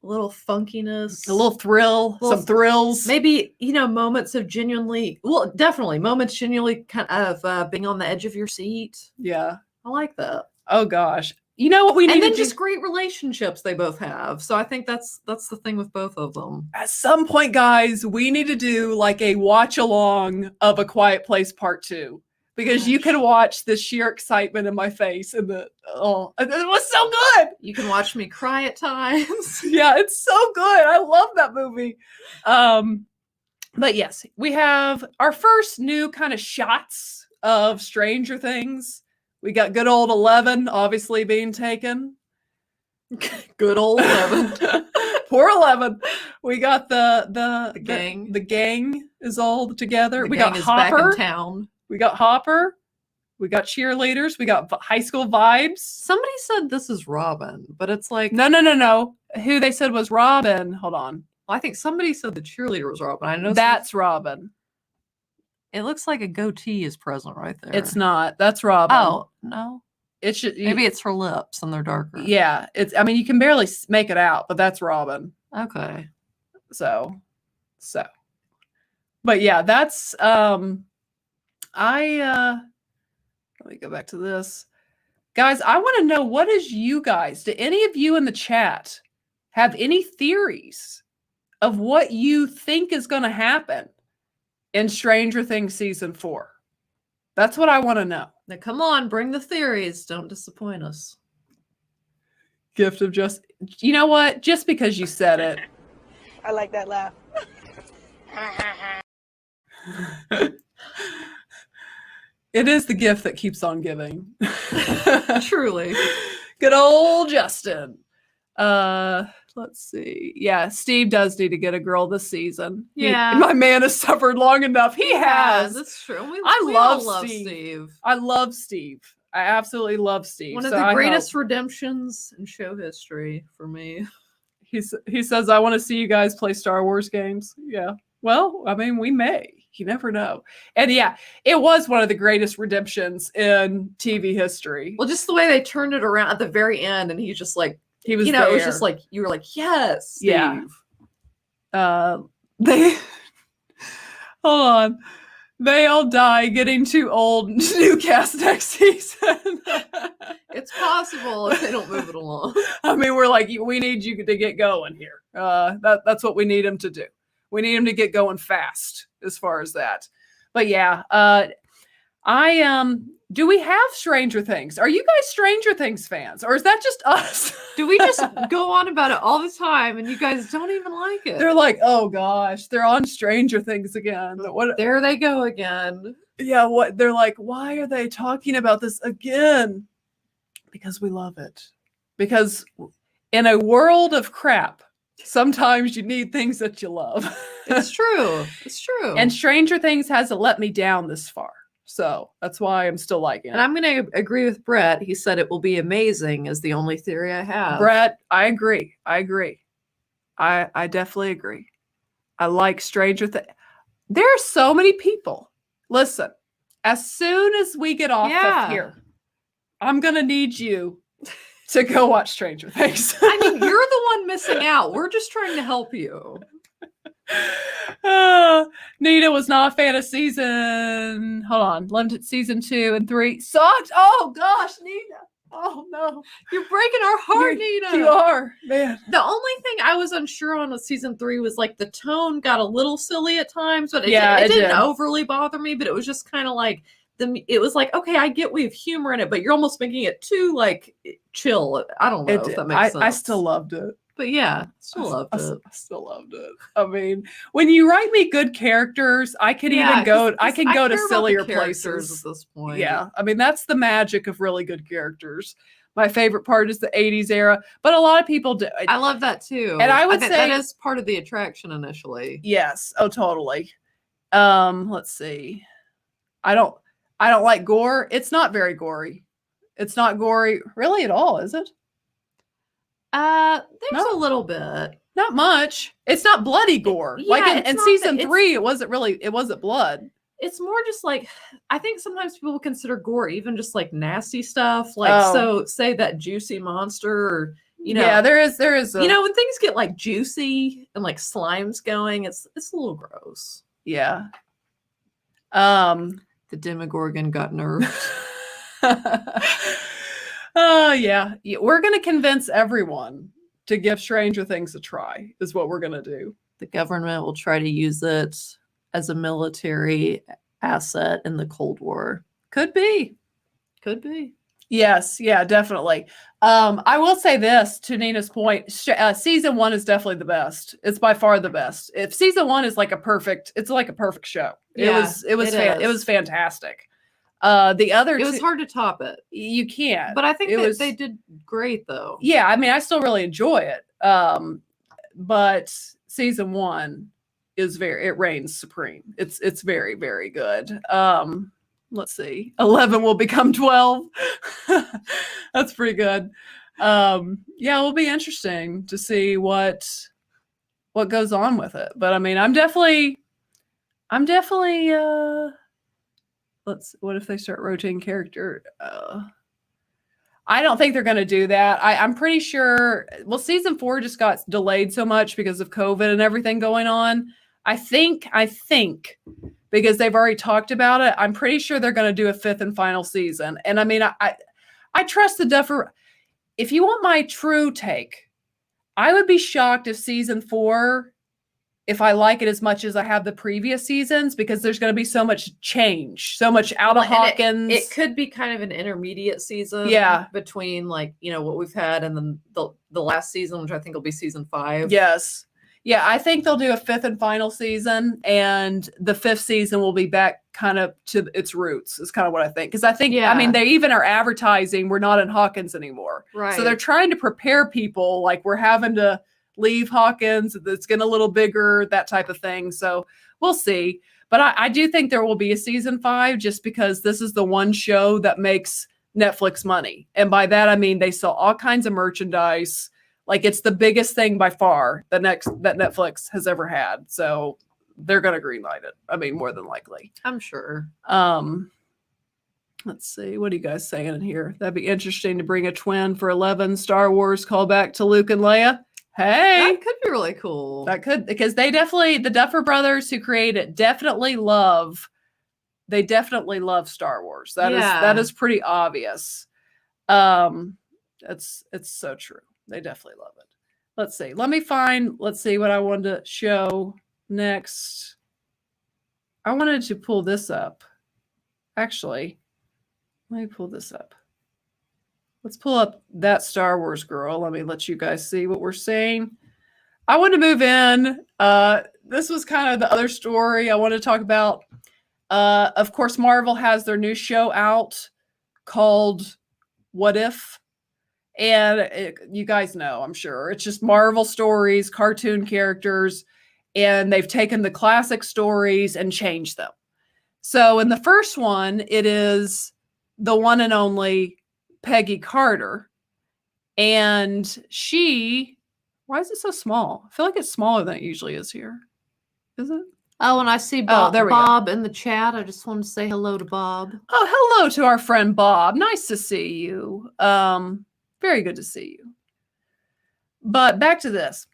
S2: little funkiness,
S1: a little thrill, some thrills.
S2: Maybe, moments of definitely moments genuinely kind of being on the edge of your seat.
S1: Yeah.
S2: I like that.
S1: Oh gosh. You know what we need
S2: and then
S1: to do?
S2: Just great relationships they both have. So I think that's the thing with both of them.
S1: At some point, guys, we need to do like a watch along of A Quiet Place Part 2. Because you can watch the sheer excitement in my face and it was so good.
S2: You can watch me cry at times.
S1: Yeah, it's so good. I love that movie. But yes, we have our first new kind of shots of Stranger Things. We got good old 11 obviously being taken.
S2: Good old 11.
S1: Poor 11. We got the
S2: gang.
S1: The gang is all together.
S2: The
S1: we
S2: gang
S1: got
S2: is
S1: Hopper.
S2: back in town.
S1: We got Hopper. We got cheerleaders. We got high school vibes.
S2: Somebody said this is Robin, but it's like...
S1: No. Who they said was Robin. Hold on.
S2: Well, I think somebody said the cheerleader was Robin. I know
S1: that's Robin.
S2: It looks like a goatee is present right there.
S1: It's not. That's Robin.
S2: Oh, no.
S1: It should,
S2: maybe it's her lips and they're darker.
S1: Yeah. You can barely make it out, but that's Robin.
S2: Okay.
S1: So. But yeah, that's... let me go back to this. Guys, I want to know, what is you guys, do any of you in the chat have any theories of what you think is going to happen in Stranger Things season 4? That's what I want to know.
S2: Now, come on, bring the theories. Don't disappoint us.
S1: Gift of just, you know what? Just because you said it.
S4: I like that laugh.
S1: It is the gift that keeps on giving.
S2: Truly.
S1: Good old Justin. Let's see. Yeah, Steve does need to get a girl this season.
S2: Yeah.
S1: My man has suffered long enough. He has.
S2: That's true.
S1: I
S2: we
S1: love
S2: all love
S1: Steve.
S2: Steve.
S1: I love Steve. I absolutely love Steve.
S2: One of the greatest redemptions in show history for me.
S1: He says, I want to see you guys play Star Wars games. Yeah. Well, we may. You never know. And yeah, it was one of the greatest redemptions in TV history.
S2: Well, just the way they turned it around at the very end, and he's just like,
S1: he was,
S2: it was just like, you were like, yes, Steve.
S1: Yeah. They hold on. They all die getting too old. New cast next season.
S2: It's possible if they don't move it along.
S1: I mean, we're like, we need you to get going here. That's what we need them to do. We need them to get going fast as far as that. But yeah, do we have Stranger Things? Are you guys Stranger Things fans? Or is that just us?
S2: Do we just go on about it all the time and you guys don't even like it?
S1: They're like, oh gosh, they're on Stranger Things again. What?
S2: There they go again.
S1: Yeah, what? They're like, why are they talking about this again? Because we love it. Because in a world of crap, sometimes you need things that you love.
S2: It's true. It's true.
S1: And Stranger Things hasn't let me down this far. So that's why I'm still liking it.
S2: And I'm going to agree with Brett. He said it will be amazing is the only theory I have.
S1: Brett, I agree. I definitely agree. I like Stranger Things. There are so many people. Listen, as soon as we get off of here, I'm going to need you to go watch Stranger Things.
S2: I mean, you're the one missing out. We're just trying to help you.
S1: Nina was not a fan of season. Hold on. Limited season 2 and 3. Sucked. Oh, gosh, Nina. Oh, no.
S2: You're breaking our heart, Nina.
S1: You are, man.
S2: The only thing I was unsure on with season 3 was like the tone got a little silly at times, but it didn't overly bother me, but it was just kind of like, it was like, okay, I get we have humor in it, but you're almost making it too like chill. I don't know if that makes sense.
S1: I still loved it.
S2: But yeah, still loved it.
S1: I still loved it. I mean, when you write me good characters, I can even go. I can go to sillier places
S2: at this point.
S1: Yeah, I mean that's the magic of really good characters. My favorite part is the '80s era, but a lot of people do.
S2: I love that too,
S1: and I would say
S2: that is part of the attraction initially.
S1: Yes. Oh, totally. Let's see. I don't like gore. It's not very gory. It's not gory really at all, is it?
S2: There's a little bit.
S1: Not much. It's not bloody gore.
S2: Yeah,
S1: like in season 3, it wasn't blood.
S2: It's more just like, I think sometimes people consider gore even just like nasty stuff. Like, so say that juicy monster or,
S1: Yeah, there is
S2: when things get like juicy and like slime's going, it's a little gross.
S1: Yeah.
S2: The Demogorgon got nerfed.
S1: Oh, yeah. We're going to convince everyone to give Stranger Things a try, is what we're going to do.
S2: The government will try to use it as a military asset in the Cold War.
S1: Could be.
S2: Could be.
S1: Yes. Yeah, definitely. I will say this to Nina's point. Season 1 is definitely the best. It's by far the best. If season 1 is like it's like a perfect show.
S2: Yeah,
S1: it was fantastic. The other
S2: it was hard to top it.
S1: You can't.
S2: But I think they did great though.
S1: Yeah, I mean, I still really enjoy it. But season 1 is it reigns supreme. It's very, very good. Let's see. 11 will become 12. That's pretty good. Yeah, it'll be interesting to see what goes on with it. But I mean, I'm definitely what if they start rotating character? I don't think they're going to do that. I'm pretty sure. Well, season 4 just got delayed so much because of COVID and everything going on. I think because they've already talked about it, I'm pretty sure they're going to do a 5th and final season. And I mean, I trust the Duffer. If you want my true take, I would be shocked if season 4, if I like it as much as I have the previous seasons, because there's going to be so much change, so much out of Hawkins.
S2: It could be kind of an intermediate season, between like what we've had and then the last season, which I think will be season 5.
S1: Yes, yeah, I think they'll do a 5th and final season, and the 5th season will be back kind of to its roots. Is kind of what I think, because I think I mean they even are advertising we're not in Hawkins anymore,
S2: right?
S1: So they're trying to prepare people like we're having to leave Hawkins, it's getting a little bigger, that type of thing. So we'll see. But I do think there will be a season 5 just because this is the one show that makes Netflix money. And by that, I mean, they sell all kinds of merchandise. Like it's the biggest thing by far that Netflix has ever had. So they're going to greenlight it. I mean, more than likely.
S2: I'm sure.
S1: Let's see. What are you guys saying in here? That'd be interesting to bring a twin for 11 Star Wars callback to Luke and Leia. Hey,
S2: that could be really cool.
S1: That could, because they definitely, the Duffer Brothers who create it definitely love they definitely love Star Wars. That
S2: Yeah.
S1: is pretty obvious. It's so true. They definitely love it. Let's see. Let's see what I wanted to show next. I wanted to pull this up. Actually, let me pull this up. Let's pull up That Star Wars Girl. Let me let you guys see what we're seeing. I want to move in. This was kind of the other story I want to talk about. Of course, Marvel has their new show out called What If? And you guys know, I'm sure. It's just Marvel stories, cartoon characters, and they've taken the classic stories and changed them. So in the first one, it is the one and only Peggy Carter. And why is it so small? I feel like it's smaller than it usually is here. Is it?
S2: Oh, and I see Bob,
S1: there we go.
S2: Bob in the chat. I just want to say hello to Bob.
S1: Oh, hello to our friend Bob. Nice to see you. Very good to see you. But back to this.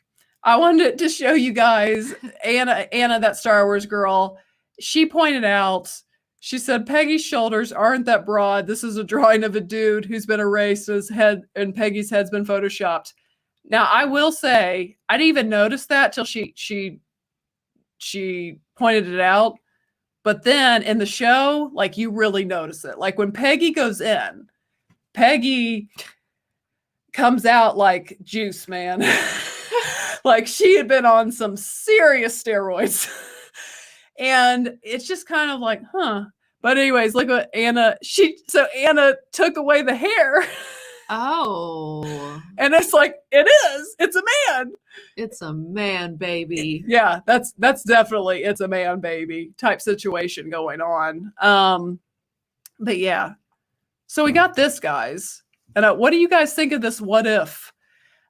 S1: I wanted to show you guys Anna, that Star Wars girl. She pointed out, she said, Peggy's shoulders aren't that broad. This is a drawing of a dude who's been erased. His head and Peggy's head's been photoshopped. Now, I will say, I didn't even notice that till she pointed it out. But then in the show, like, you really notice it. Like when Peggy goes in, Peggy comes out like juice, man. Like she had been on some serious steroids. And it's just kind of like, huh. But anyways, look what Anna took away the hair.
S2: Oh.
S1: And it's like, it's a man.
S2: It's a man baby.
S1: Yeah, that's definitely, it's a man baby type situation going on. But yeah. So we got this, guys. And what do you guys think of this What If?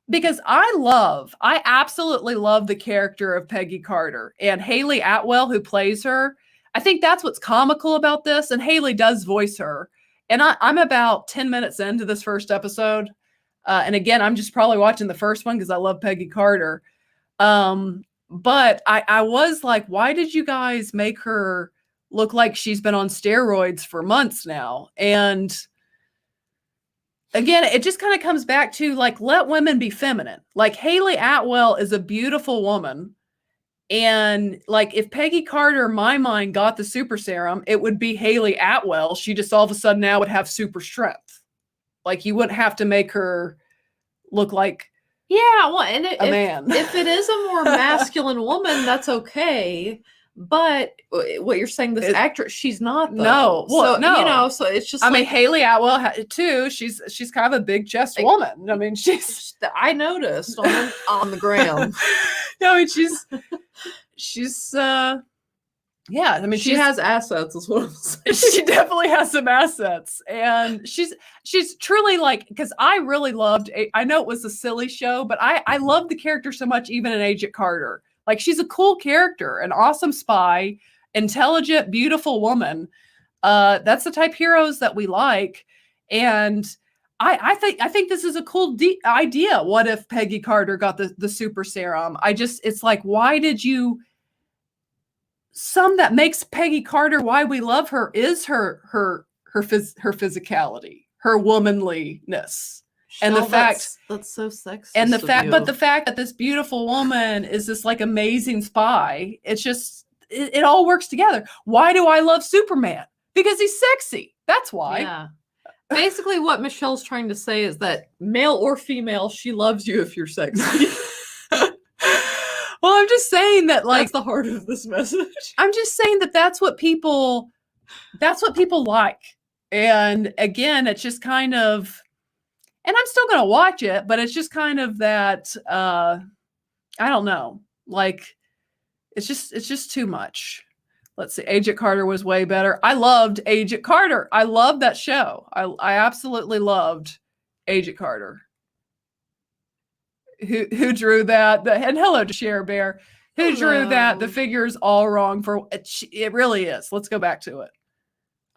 S1: Because I absolutely love the character of Peggy Carter, and Haley Atwell, who plays her. I think that's what's comical about this. And Haley does voice her. And I'm about 10 minutes into this first episode. And again, I'm just probably watching the first one because I love Peggy Carter. But I was like, why did you guys make her look like she's been on steroids for months now? And again, it just kind of comes back to like, let women be feminine. Like Haley Atwell is a beautiful woman. And like, if Peggy Carter, in my mind, got the super serum, it would be Haley Atwell. She just all of a sudden now would have super strength. Like you wouldn't have to make her look like
S2: well, and
S1: a man.
S2: If it is a more masculine woman, that's okay. But what you're saying, this actress, she's not though.
S1: No. Well,
S2: so,
S1: no.
S2: You know, so it's just
S1: I mean, Haley Atwell too. She's kind of a big chest woman. I mean,
S2: I noticed on the gram.
S1: I mean, she's yeah. I mean,
S2: she has assets, is what I'm saying.
S1: She definitely has some assets, and she's truly like, because I really loved. I know it was a silly show, but I loved the character so much, even in Agent Carter. Like she's a cool character, an awesome spy, intelligent, beautiful woman. That's the type heroes that we like, and I think this is a cool idea. What if Peggy Carter got the super serum? It's like, why did you? Some that makes Peggy Carter why we love her is her physicality, her womanliness. And the fact
S2: that's so sexy.
S1: And the fact, but the fact that this beautiful woman is this like amazing spy, it's just it all works together. Why do I love Superman? Because he's sexy. That's why.
S2: Yeah. Basically, what Michelle's trying to say is that male or female, she loves you if you're sexy.
S1: Well, I'm just saying that, like,
S2: that's the heart of this message.
S1: I'm just saying that's what people like. And again, it's just kind of, and I'm still going to watch it, but it's just kind of that, I don't know, like, it's just too much. Let's see. Agent Carter was way better. I loved Agent Carter. I loved that show. I absolutely loved Agent Carter. Who drew that? And hello to Cher Bear. Who drew that? The figure's all wrong for it really is. Let's go back to it.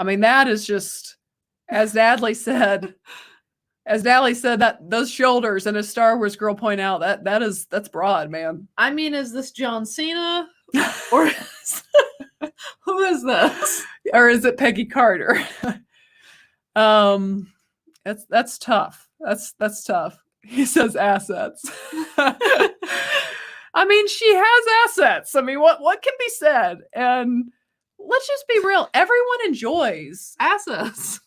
S1: I mean, that is just, as Natalie said, that those shoulders, and as Star Wars girl point out, that's broad, man.
S2: I mean, is this John Cena or is
S1: this?
S2: Who is this?
S1: Or is it Peggy Carter? That's tough. That's tough. He says assets. I mean, she has assets. I mean, what can be said? And let's just be real. Everyone enjoys
S2: Assets.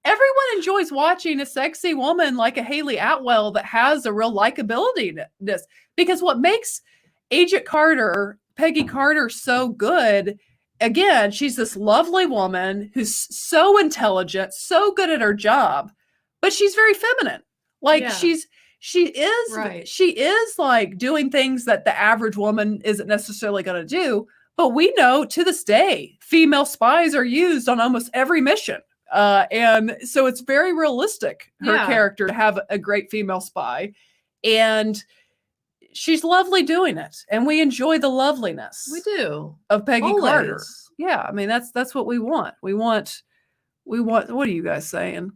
S1: everyone enjoys watching a sexy woman like a Haley Atwell that has a real likability to this. Because what makes Agent Carter, Peggy Carter, so good, again, she's this lovely woman who's so intelligent, so good at her job, but she's very feminine. Like
S2: Yeah.
S1: she is like doing things that the average woman isn't necessarily going to do. But we know to this day, female spies are used on almost every mission. And so it's very realistic, her character, to have a great female spy. And she's lovely doing it. And we enjoy the loveliness
S2: We do.
S1: of Peggy
S2: Always.
S1: Carter. Yeah, I mean, that's what we want. We want, what are you guys saying?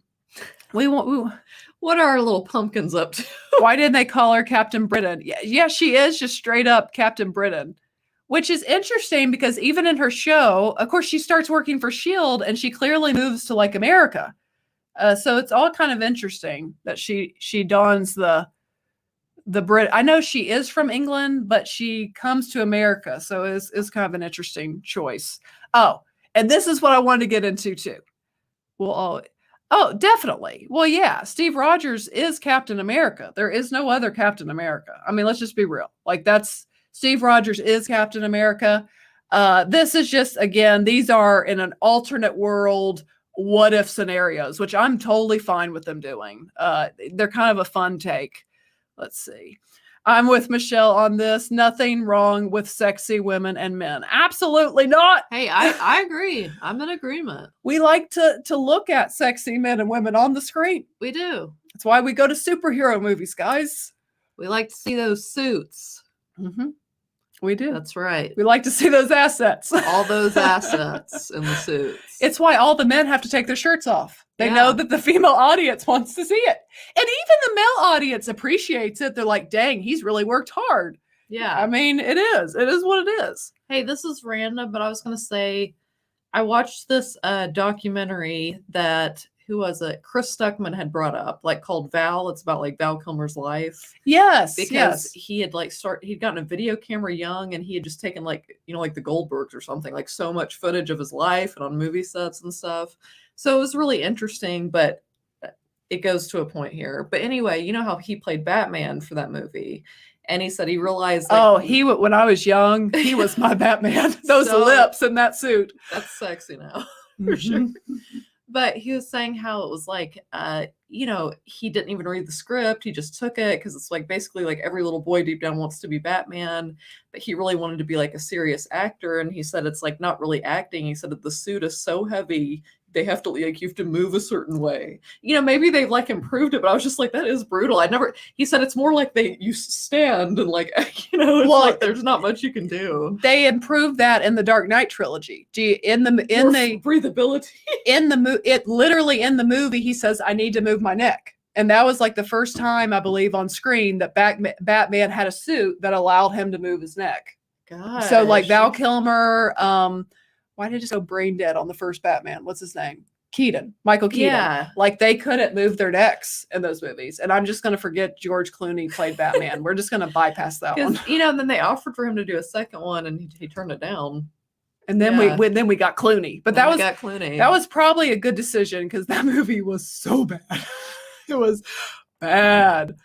S2: What are our little pumpkins up to?
S1: Why didn't they call her Captain Britain? Yeah, she is just straight up Captain Britain, which is interesting because even in her show, of course, she starts working for S.H.I.E.L.D. and she clearly moves to like America. So it's all kind of interesting that she dons the Brit. I know she is from England, but she comes to America. So it's kind of an interesting choice. Oh, and this is what I wanted to get into too. Oh, definitely. Well, yeah, Steve Rogers is Captain America. There is no other Captain America. I mean, let's just be real. Like Steve Rogers is Captain America. This is just, again, these are in an alternate world, what if scenarios, which I'm totally fine with them doing. They're kind of a fun take. Let's see. I'm with Michelle on this. Nothing wrong with sexy women and men. Absolutely not.
S2: Hey, I agree. I'm in agreement.
S1: We like to look at sexy men and women on the screen.
S2: We do.
S1: That's why we go to superhero movies, guys.
S2: We like to see those suits.
S1: Mm-hmm. We do.
S2: That's right.
S1: We like to see those assets.
S2: All those assets in the suits.
S1: It's why all the men have to take their shirts off. They
S2: Yeah.
S1: know that the female audience wants to see it. And even the male audience appreciates it. They're like, dang, he's really worked hard.
S2: Yeah.
S1: I mean, it is. It is what it is.
S2: Hey, this is random, but I was going to say, I watched this documentary that, who was it? Chris Stuckman had brought up, like called Val. It's about like Val Kilmer's life.
S1: Yes.
S2: Because he had he'd gotten a video camera young and he had just taken like the Goldbergs or something, like so much footage of his life and on movie sets and stuff. So it was really interesting, but it goes to a point here. But anyway, you know how he played Batman for that movie. And he said he realized
S1: when I was young, he was my Batman. Those
S2: So-
S1: lips in that suit.
S2: that's sexy now. For sure. But he was saying how it was like, he didn't even read the script. He just took it because it's like basically like every little boy deep down wants to be Batman, but he really wanted to be like a serious actor. And he said it's like not really acting. He said that the suit is so heavy, they have to like you have to move a certain way. Maybe they've like improved it, but I was just like, that is brutal. He said it's more like you stand and like it's like there's not much you can do.
S1: They improved that in the Dark Knight trilogy. In the
S2: breathability.
S1: Literally in the movie, he says, I need to move my neck. And that was like the first time, I believe, on screen that Batman had a suit that allowed him to move his neck.
S2: Gosh.
S1: So like Val Kilmer, why did I just go brain dead on the first Batman? What's his name? Michael Keaton.
S2: Yeah.
S1: Like they couldn't move their necks in those movies. And I'm just going to forget George Clooney played Batman. We're just going to bypass that one.
S2: Then they offered for him to do a second one and he turned it down.
S1: And then we got Clooney. But that
S2: got Clooney.
S1: That was probably a good decision because that movie was so bad. It was bad.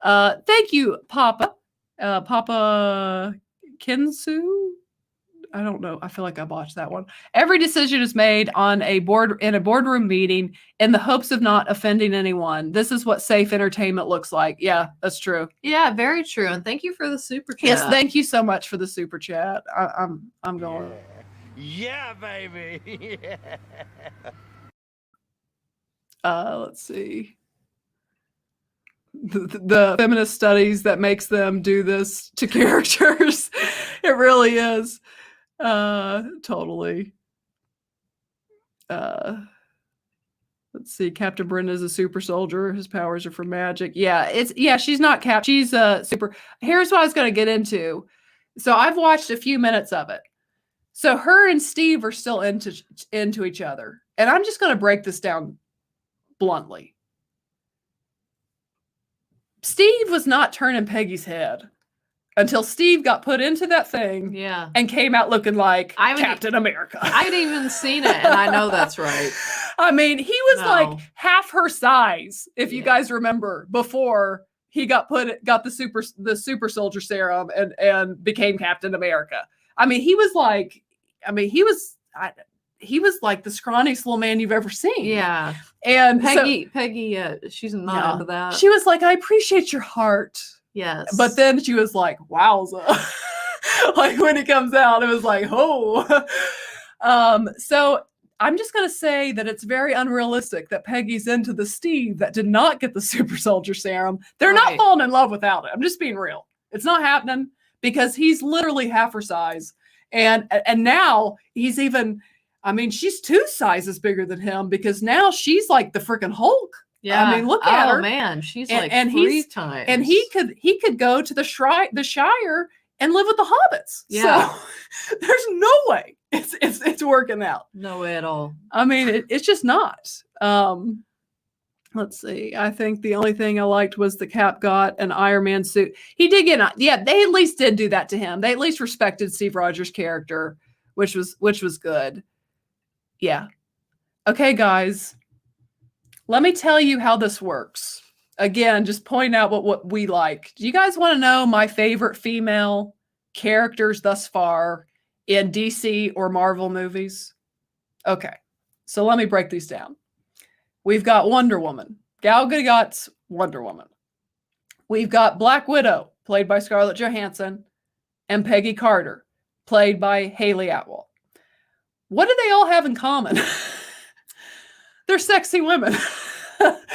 S1: Thank you, Papa. Papa Kinsu. I don't know. I feel like I botched that one. Every decision is made in a boardroom meeting in the hopes of not offending anyone. This is what safe entertainment looks like. Yeah, that's true.
S2: Yeah, very true. And thank you for the super chat.
S1: Yes, thank you so much for the super chat. I'm going.
S3: Yeah, baby.
S1: Let's see. The feminist studies that makes them do this to characters. It really is. Totally. Let's see. Captain Britain is a super soldier. His powers are for magic. Yeah, she's not Cap. She's super. Here's what I was going to get into. So I've watched a few minutes of it. So her and Steve are still into each other. And I'm just going to break this down bluntly. Steve was not turning Peggy's head until Steve got put into that thing and came out looking like Captain America.
S2: I haven't even seen it, and I know that's right.
S1: I mean, he was like half her size, if you guys remember, before he got the super soldier serum and became Captain America. I mean, he was like the scrawniest little man you've ever seen.
S2: Yeah.
S1: And
S2: Peggy, she's not into that.
S1: She was like, I appreciate your heart.
S2: Yes.
S1: But then she was like, wowza. Like when it comes out, it was like, oh. So I'm just going to say that it's very unrealistic that Peggy's into the Steve that did not get the super soldier serum. They're not falling in love without it. I'm just being real. It's not happening because he's literally half her size. And now he's even, I mean, she's 2 sizes bigger than him because now she's like the freaking Hulk.
S2: Yeah.
S1: I mean, look at her.
S2: Oh man, she's
S1: and,
S2: like
S1: and
S2: 3 times.
S1: And he could go to the Shire and live with the hobbits.
S2: Yeah.
S1: So there's no way it's working out.
S2: No way at all.
S1: I mean, it's just not. Let's see. I think the only thing I liked was the Cap got an Iron Man suit. He did get they at least did do that to him. They at least respected Steve Rogers' character, which was good. Yeah. Okay, guys. Let me tell you how this works. Again, just point out what we like. Do you guys want to know my favorite female characters thus far in DC or Marvel movies? Okay, so let me break these down. We've got Wonder Woman. Gal Gadot's Wonder Woman. We've got Black Widow, played by Scarlett Johansson, and Peggy Carter, played by Haley Atwell. What do they all have in common? They're sexy women.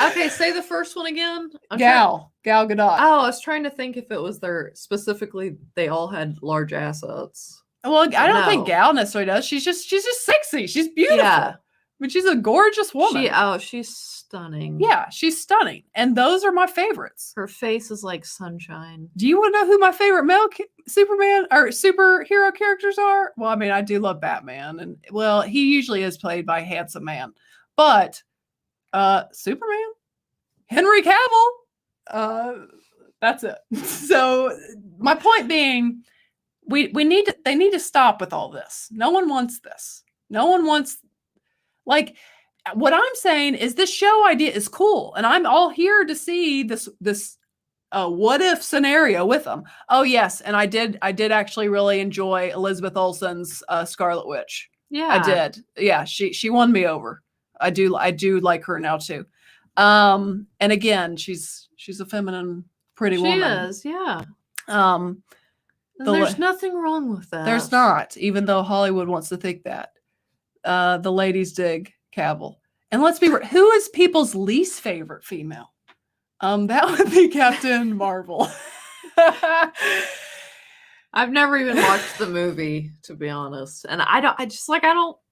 S2: Okay, say the first one again.
S1: Gal Gadot.
S2: Oh, I was trying to think if it was specifically they all had large assets.
S1: Well, I don't think Gal necessarily does. She's just sexy. She's beautiful. Yeah. I mean, she's a gorgeous woman.
S2: She's stunning.
S1: Yeah, she's stunning. And those are my favorites.
S2: Her face is like sunshine.
S1: Do you want to know who my favorite male Superman or superhero characters are? Well, I mean, I do love Batman. And well, he usually is played by a handsome man. But Superman, Henry Cavill, that's it. So my point being, they need to stop with all this. No one wants this. No one wants, like, what I'm saying is this show idea is cool, and I'm all here to see this what if scenario with them. Oh yes, and I did actually really enjoy Elizabeth Olsen's Scarlet Witch.
S2: Yeah,
S1: I did. Yeah, she won me over. I do like her now too. And again, she's a feminine, pretty woman.
S2: She is, yeah.
S1: There's
S2: nothing wrong with that.
S1: There's not, even though Hollywood wants to think that. The ladies dig Cavill. And let's be real, who is people's least favorite female? That would be Captain Marvel.
S2: I've never even watched the movie, to be honest. And I don't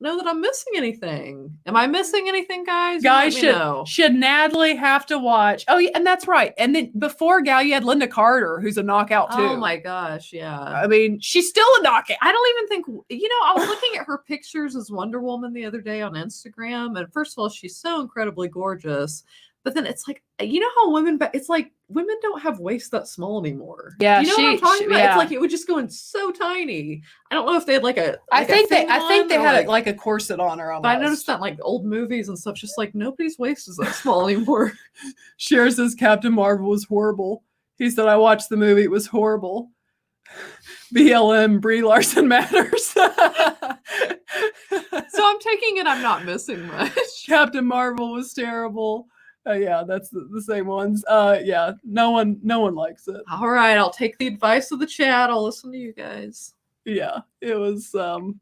S2: know that I'm missing anything. Am I missing anything, guys?
S1: Guys should Natalie have to watch. Oh, yeah, and that's right. And then before Gal, you had Linda Carter, who's a knockout too.
S2: Oh my gosh, yeah.
S1: I mean, she's still a knockout.
S2: I don't even think, I was looking at her pictures as Wonder Woman the other day on Instagram. And first of all, she's so incredibly gorgeous. But then it's like, you know how it's like women don't have waists that small anymore.
S1: Yeah,
S2: you know what I'm talking about? Yeah. It's like it would just go in so tiny. I don't know if they had like a.
S1: I think they had like a corset on her. Almost.
S2: But I noticed that in like old movies and stuff, just like nobody's waist is that small anymore.
S1: Cher says Captain Marvel was horrible. He said I watched the movie; it was horrible. BLM Brie Larson matters.
S2: So I'm taking it I'm not missing much.
S1: Captain Marvel was terrible. Yeah, that's the same ones. Yeah, no one likes it.
S2: All right, I'll take the advice of the chat. I'll listen to you guys.
S1: Yeah, it was no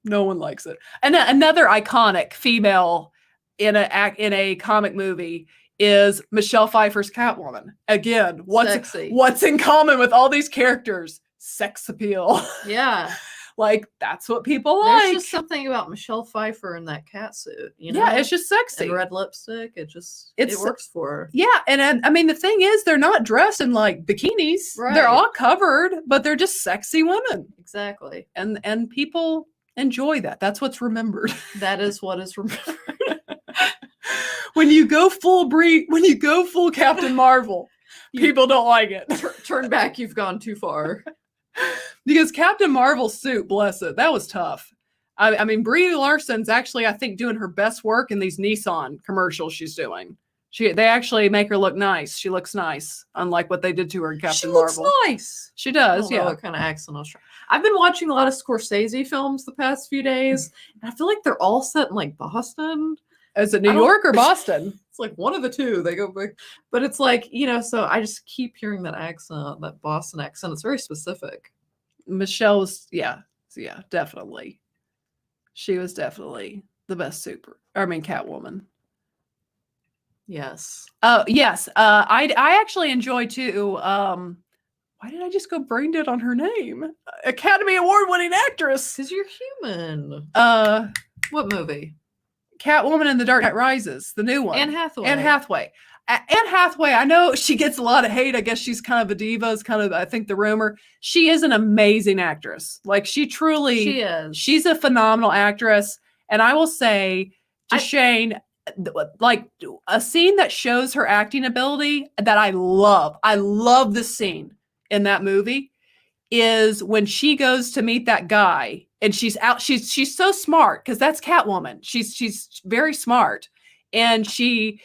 S1: one likes it. And another iconic female in a comic movie is Michelle Pfeiffer's Catwoman. Again, what's in common with all these characters? Sex appeal.
S2: Yeah.
S1: Like, that's what people
S2: There's
S1: like.
S2: just something about Michelle Pfeiffer in that cat suit, you know?
S1: Yeah, it's just sexy.
S2: And red lipstick. It
S1: It's-
S2: works for her.
S1: Yeah, and I mean, the thing is, they're not dressed in like bikinis.
S2: Right.
S1: They're all covered, but they're just sexy women.
S2: Exactly.
S1: And people enjoy that. That's what's remembered.
S2: That is what is remembered.
S1: When you go full Captain Marvel, people don't like it.
S2: Turn back, you've gone too far.
S1: Because Captain Marvel's suit, bless it, that was tough. I mean, Brie Larson's actually, I think, doing her best work in these Nissan commercials she's doing. They actually make her look nice. She looks nice, unlike what they did to her in Captain Marvel.
S2: She looks nice.
S1: She
S2: I
S1: does,
S2: don't know
S1: yeah.
S2: what kind of accent I was trying. I've been watching a lot of Scorsese films the past few days, and I feel like they're all set in like Boston.
S1: Is it New York or Boston?
S2: It's like one of the two. They go big, but it's like, you know. So I just keep hearing that accent, that Boston accent. It's very specific.
S1: Michelle was, yeah, definitely. She was definitely the best Catwoman.
S2: Yes.
S1: Yes. I actually enjoy too. Why did I just go brain dead on her name? Academy Award winning actress.
S2: Because you're human. What movie?
S1: Catwoman in The Dark Knight Rises, the new one.
S2: Anne Hathaway.
S1: Anne Hathaway. Anne Hathaway, I know she gets a lot of hate. I guess she's kind of a diva, is kind of, I think, the rumor. She is an amazing actress. Like, she is. She's a phenomenal actress. And I will say to Shane, like, a scene that shows her acting ability that I love this scene in that movie is when she goes to meet that guy and she's she's so smart because that's Catwoman. She's very smart. And he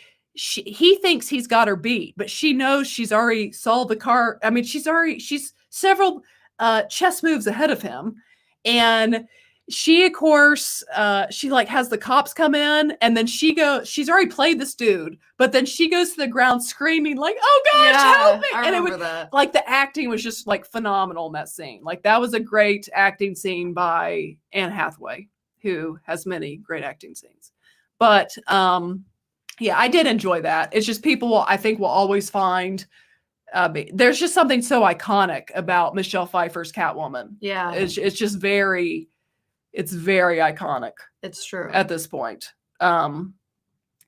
S1: thinks he's got her beat, but she knows she's already solved the car. I mean, she's several chess moves ahead of him. And she, of course, she like has the cops come in, and then she's already played this dude, but then she goes to the ground screaming like, "Oh gosh, help me!"
S2: I remember that.
S1: Like, the acting was just like phenomenal in that scene. Like, that was a great acting scene by Anne Hathaway, who has many great acting scenes. But yeah, I did enjoy that. It's just people I think will always find there's just something so iconic about Michelle Pfeiffer's Catwoman.
S2: Yeah,
S1: it's just very iconic.
S2: It's true
S1: at this point.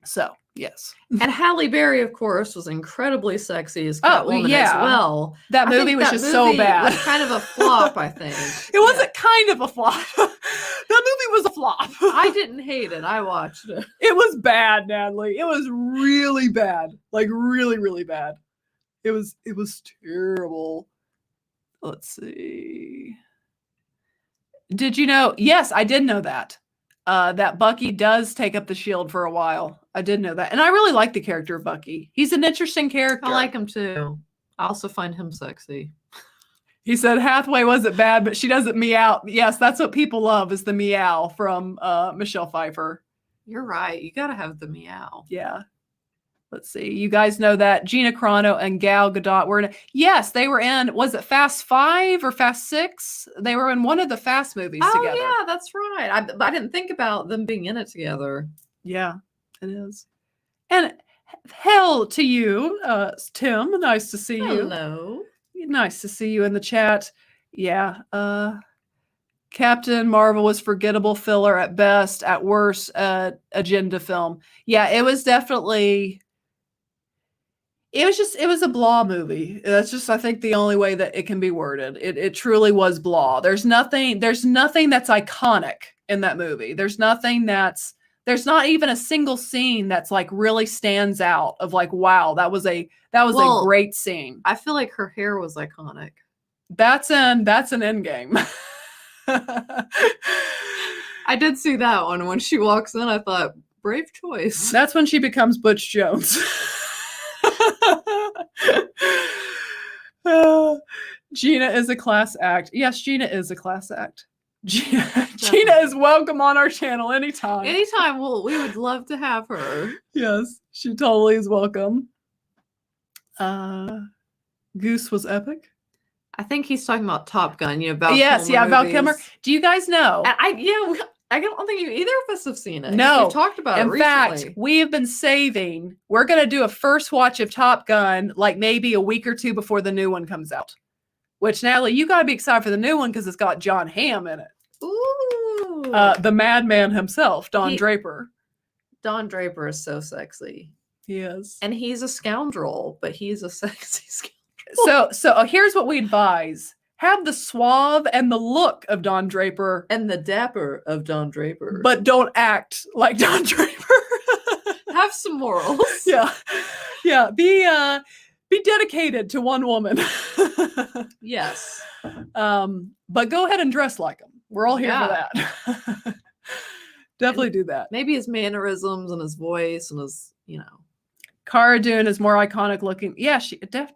S1: So yes.
S2: And Halle Berry, of course, was incredibly sexy as Catwoman as well.
S1: That movie was just so bad.
S2: It was kind of a flop, I think.
S1: It wasn't kind of a flop. That movie was a flop.
S2: I didn't hate it. I watched it.
S1: It was bad, Natalie. It was really bad. Like, really, really bad. It was terrible. Let's see. Did you know? Yes, I did know that. That Bucky does take up the shield for a while. I did know that. And I really like the character of Bucky. He's an interesting character.
S2: I like him too. I also find him sexy.
S1: He said Hathaway wasn't bad, but she doesn't meow. Yes, that's what people love, is the meow from Michelle Pfeiffer.
S2: You're right. You got to have the meow.
S1: Yeah. Let's see. You guys know that Gina Carano and Gal Gadot were in. Yes, they were in. Was it Fast 5 or Fast 6? They were in one of the Fast movies together.
S2: Oh yeah, that's right. I didn't think about them being in it together.
S1: Yeah, it is. And hell to you, Tim. Nice to see you.
S2: Hello.
S1: Nice to see you in the chat. Yeah. Captain Marvel was forgettable filler at best, at worst, agenda film. Yeah, it was definitely. It was a blah movie. That's just, I think, the only way that it can be worded. It truly was blah. There's nothing that's iconic in that movie. There's not even a single scene that's like really stands out of like, wow, that was a great scene.
S2: I feel like her hair was iconic.
S1: That's an Endgame.
S2: I did see that one. When she walks in, I thought, brave choice.
S1: That's when she becomes Butch Jones. Gina is a class act. Yes, Gina is a class act. Gina is welcome on our channel anytime.
S2: Anytime. We would love to have her.
S1: Yes, she totally is welcome. Goose was epic.
S2: I think he's talking about Top Gun. Val
S1: yes,
S2: Kilmer
S1: Val Kilmer. Do you guys know?
S2: I don't think either of us have seen it.
S1: No.
S2: We've talked about it recently.
S1: In fact, we have been saving. We're going to do a first watch of Top Gun, like maybe a week or two before the new one comes out. which Natalie, you got to be excited for the new one because it's got John Hamm in it.
S2: Ooh.
S1: The madman himself, Don Draper.
S2: Don Draper is so sexy.
S1: He is.
S2: And he's a scoundrel, but he's a sexy scoundrel.
S1: So here's what we advise. Have the suave and the look of Don Draper.
S2: And the dapper of Don Draper.
S1: But don't act like Don Draper.
S2: Have some morals.
S1: Yeah. Be dedicated to one woman.
S2: Yes.
S1: But go ahead and dress like him. We're all here for that. Definitely do that.
S2: Maybe his mannerisms and his voice and his,
S1: Cara Dune is more iconic looking. Yeah,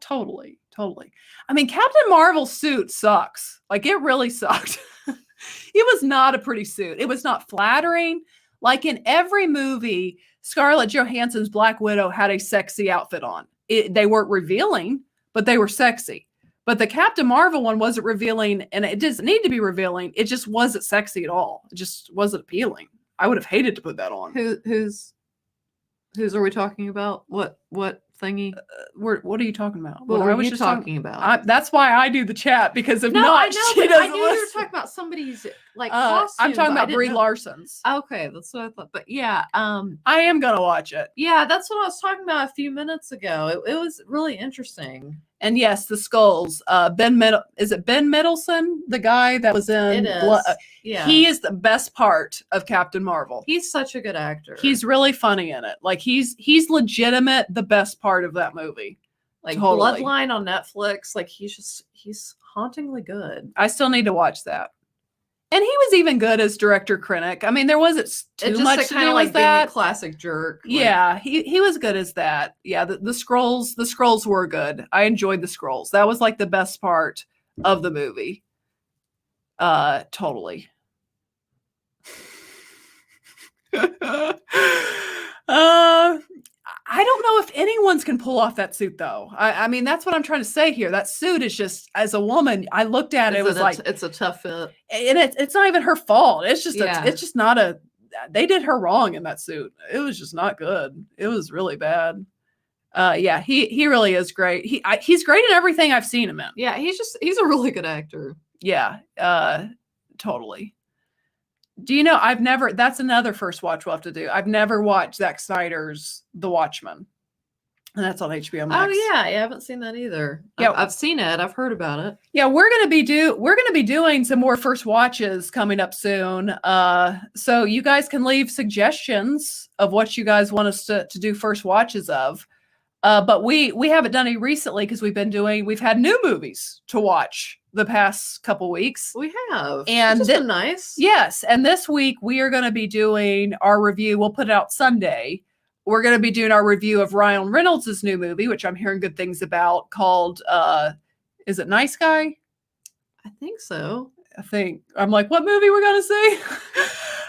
S1: totally. I mean, Captain Marvel's suit sucks. Like, it really sucked. It was not a pretty suit. It was not flattering. Like, in every movie, Scarlett Johansson's Black Widow had a sexy outfit on. They weren't revealing, but they were sexy. But the Captain Marvel one wasn't revealing, and it doesn't need to be revealing. It just wasn't sexy at all. It just wasn't appealing. I would have hated to put that on.
S2: Whose are we talking about? What thingy?
S1: What are you talking about?
S2: What were you talking about?
S1: That's why I do the chat, because if
S2: no,
S1: not,
S2: I know,
S1: she doesn't
S2: I knew you were talking about somebody's costume.
S1: I'm talking about Brie Larson's.
S2: Okay, that's what I thought. But yeah,
S1: I am gonna watch it.
S2: Yeah, that's what I was talking about a few minutes ago. It was really interesting.
S1: And yes, the skulls. Is it Ben Mendelsohn, the guy that was in?
S2: It is. Yeah,
S1: he is the best part of Captain Marvel.
S2: He's such a good actor.
S1: He's really funny in it. Like, he's legitimate the best part of that movie.
S2: Like,
S1: totally.
S2: Bloodline on Netflix. Like, he's hauntingly good.
S1: I still need to watch that. And he was even good as director Krennic. I mean, there wasn't too much to do with that.
S2: Being a classic jerk.
S1: Yeah, he was good as that. Yeah, the scrolls were good. I enjoyed the scrolls. That was like the best part of the movie. Totally. I don't know if anyone's can pull off that suit, though. I mean, that's what I'm trying to say here. That suit is just, as a woman, I looked at it, it was like,
S2: it's a tough fit,
S1: and it's not even her fault. It's just,
S2: it's
S1: just not a. They did her wrong in that suit. It was just not good. It was really bad. Yeah, he really is great. He's great in everything I've seen him in.
S2: Yeah, he's a really good actor.
S1: Yeah, totally. Do you know, that's another first watch we'll have to do. I've never watched Zack Snyder's The Watchmen. And that's on HBO Max.
S2: Oh yeah, I haven't seen that either.
S1: Yeah,
S2: I've seen it. I've heard about it.
S1: Yeah, we're gonna be doing some more first watches coming up soon. So you guys can leave suggestions of what you guys want us to do first watches of. But we haven't done any recently because we've had new movies to watch the past couple weeks.
S2: We have.
S1: And
S2: it's been nice.
S1: Yes. And this week we are going to be doing our review. We'll put it out Sunday. We're going to be doing our review of Ryan Reynolds' new movie, which I'm hearing good things about, called, is it Nice Guy?
S2: I think so.
S1: I'm like, what movie we're going to see?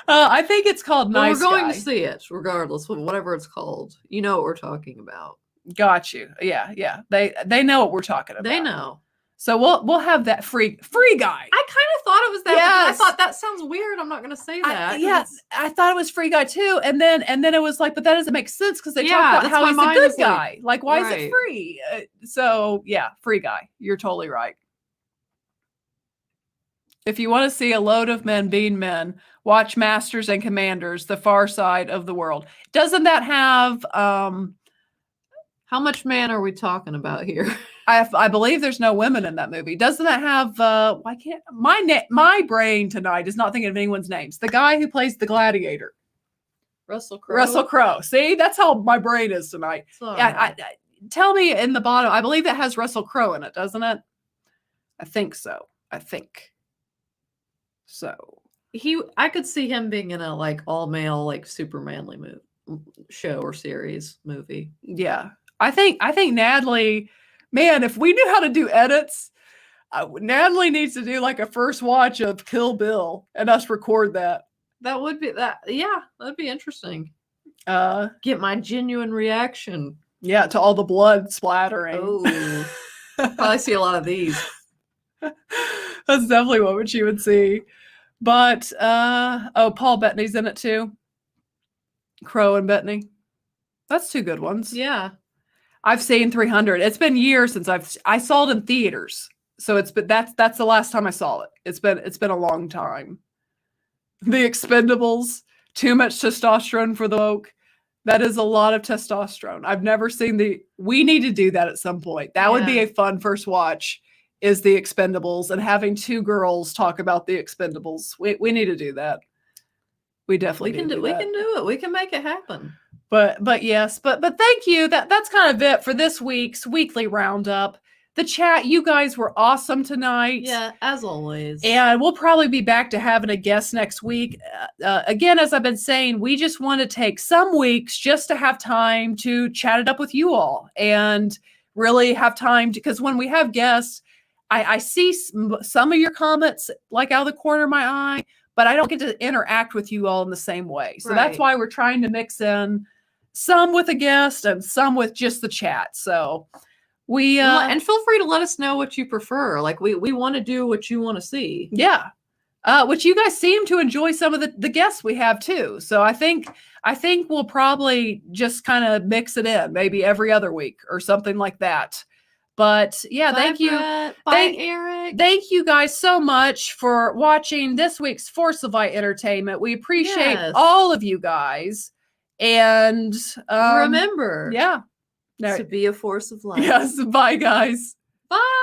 S1: I think it's called Nice Guy.
S2: We're going to see it regardless, whatever it's called. You know what we're talking about.
S1: Got you. Yeah. They know what we're talking about.
S2: They know.
S1: So we'll have that free guy.
S2: I kind of thought it was that.
S1: Yes.
S2: I thought that sounds weird. I'm not going to say that.
S1: I thought it was Free Guy too, and then it was like, but that doesn't make sense because they talk about how he's a good guy. Like, why is it free? So yeah, Free Guy. You're totally right. If you want to see a load of men being men, watch Masters and Commanders: The Far Side of the World. Doesn't that have?
S2: How much man are we talking about here?
S1: I believe there's no women in that movie. Doesn't that have? Why can't my brain tonight is not thinking of anyone's names? The guy who plays the gladiator,
S2: Russell Crowe.
S1: Russell Crowe. See, that's how my brain is tonight. Yeah, tell me in the bottom. I believe that has Russell Crowe in it, doesn't it? I think so. So
S2: I could see him being in a like all male like super manly show or series movie.
S1: Yeah, I think Natalie. Man, if we knew how to do edits, Natalie needs to do like a first watch of Kill Bill and us record that.
S2: That would be that. Yeah, that'd be interesting. Get my genuine reaction.
S1: Yeah, to all the blood splattering.
S2: Oh, probably see a lot of these.
S1: That's definitely what she would see. But Paul Bettany's in it too. Crow and Bettany. That's two good ones.
S2: Yeah.
S1: I've seen 300. It's been years since I saw it in theaters. So that's the last time I saw it. It's been a long time. The Expendables, too much testosterone for the woke. That is a lot of testosterone. I've never seen we need to do that at some point. That would be a fun first watch, is the Expendables, and having two girls talk about the Expendables. We need to do that. We definitely
S2: we can do it. We can make it happen.
S1: But yes, but thank you. That's kind of it for this week's weekly roundup. The chat, you guys were awesome tonight.
S2: Yeah, as always.
S1: And we'll probably be back to having a guest next week. Again, as I've been saying, we just want to take some weeks just to have time to chat it up with you all and really have time because when we have guests, I see some of your comments like out of the corner of my eye, but I don't get to interact with you all in the same way. So that's why we're trying to mix in some with a guest and some with just the chat. So we
S2: and feel free to let us know what you prefer. Like we want to do what you want to see.
S1: Yeah. Which you guys seem to enjoy some of the guests we have too. So I think we'll probably just kind of mix it in maybe every other week or something like that. But yeah, thank you.
S2: Bye, Eric.
S1: Thank you guys so much for watching this week's Force of Light Entertainment. We appreciate all of you guys. And
S2: remember,
S1: to
S2: be a force of light.
S1: Yes, bye guys.
S2: Bye.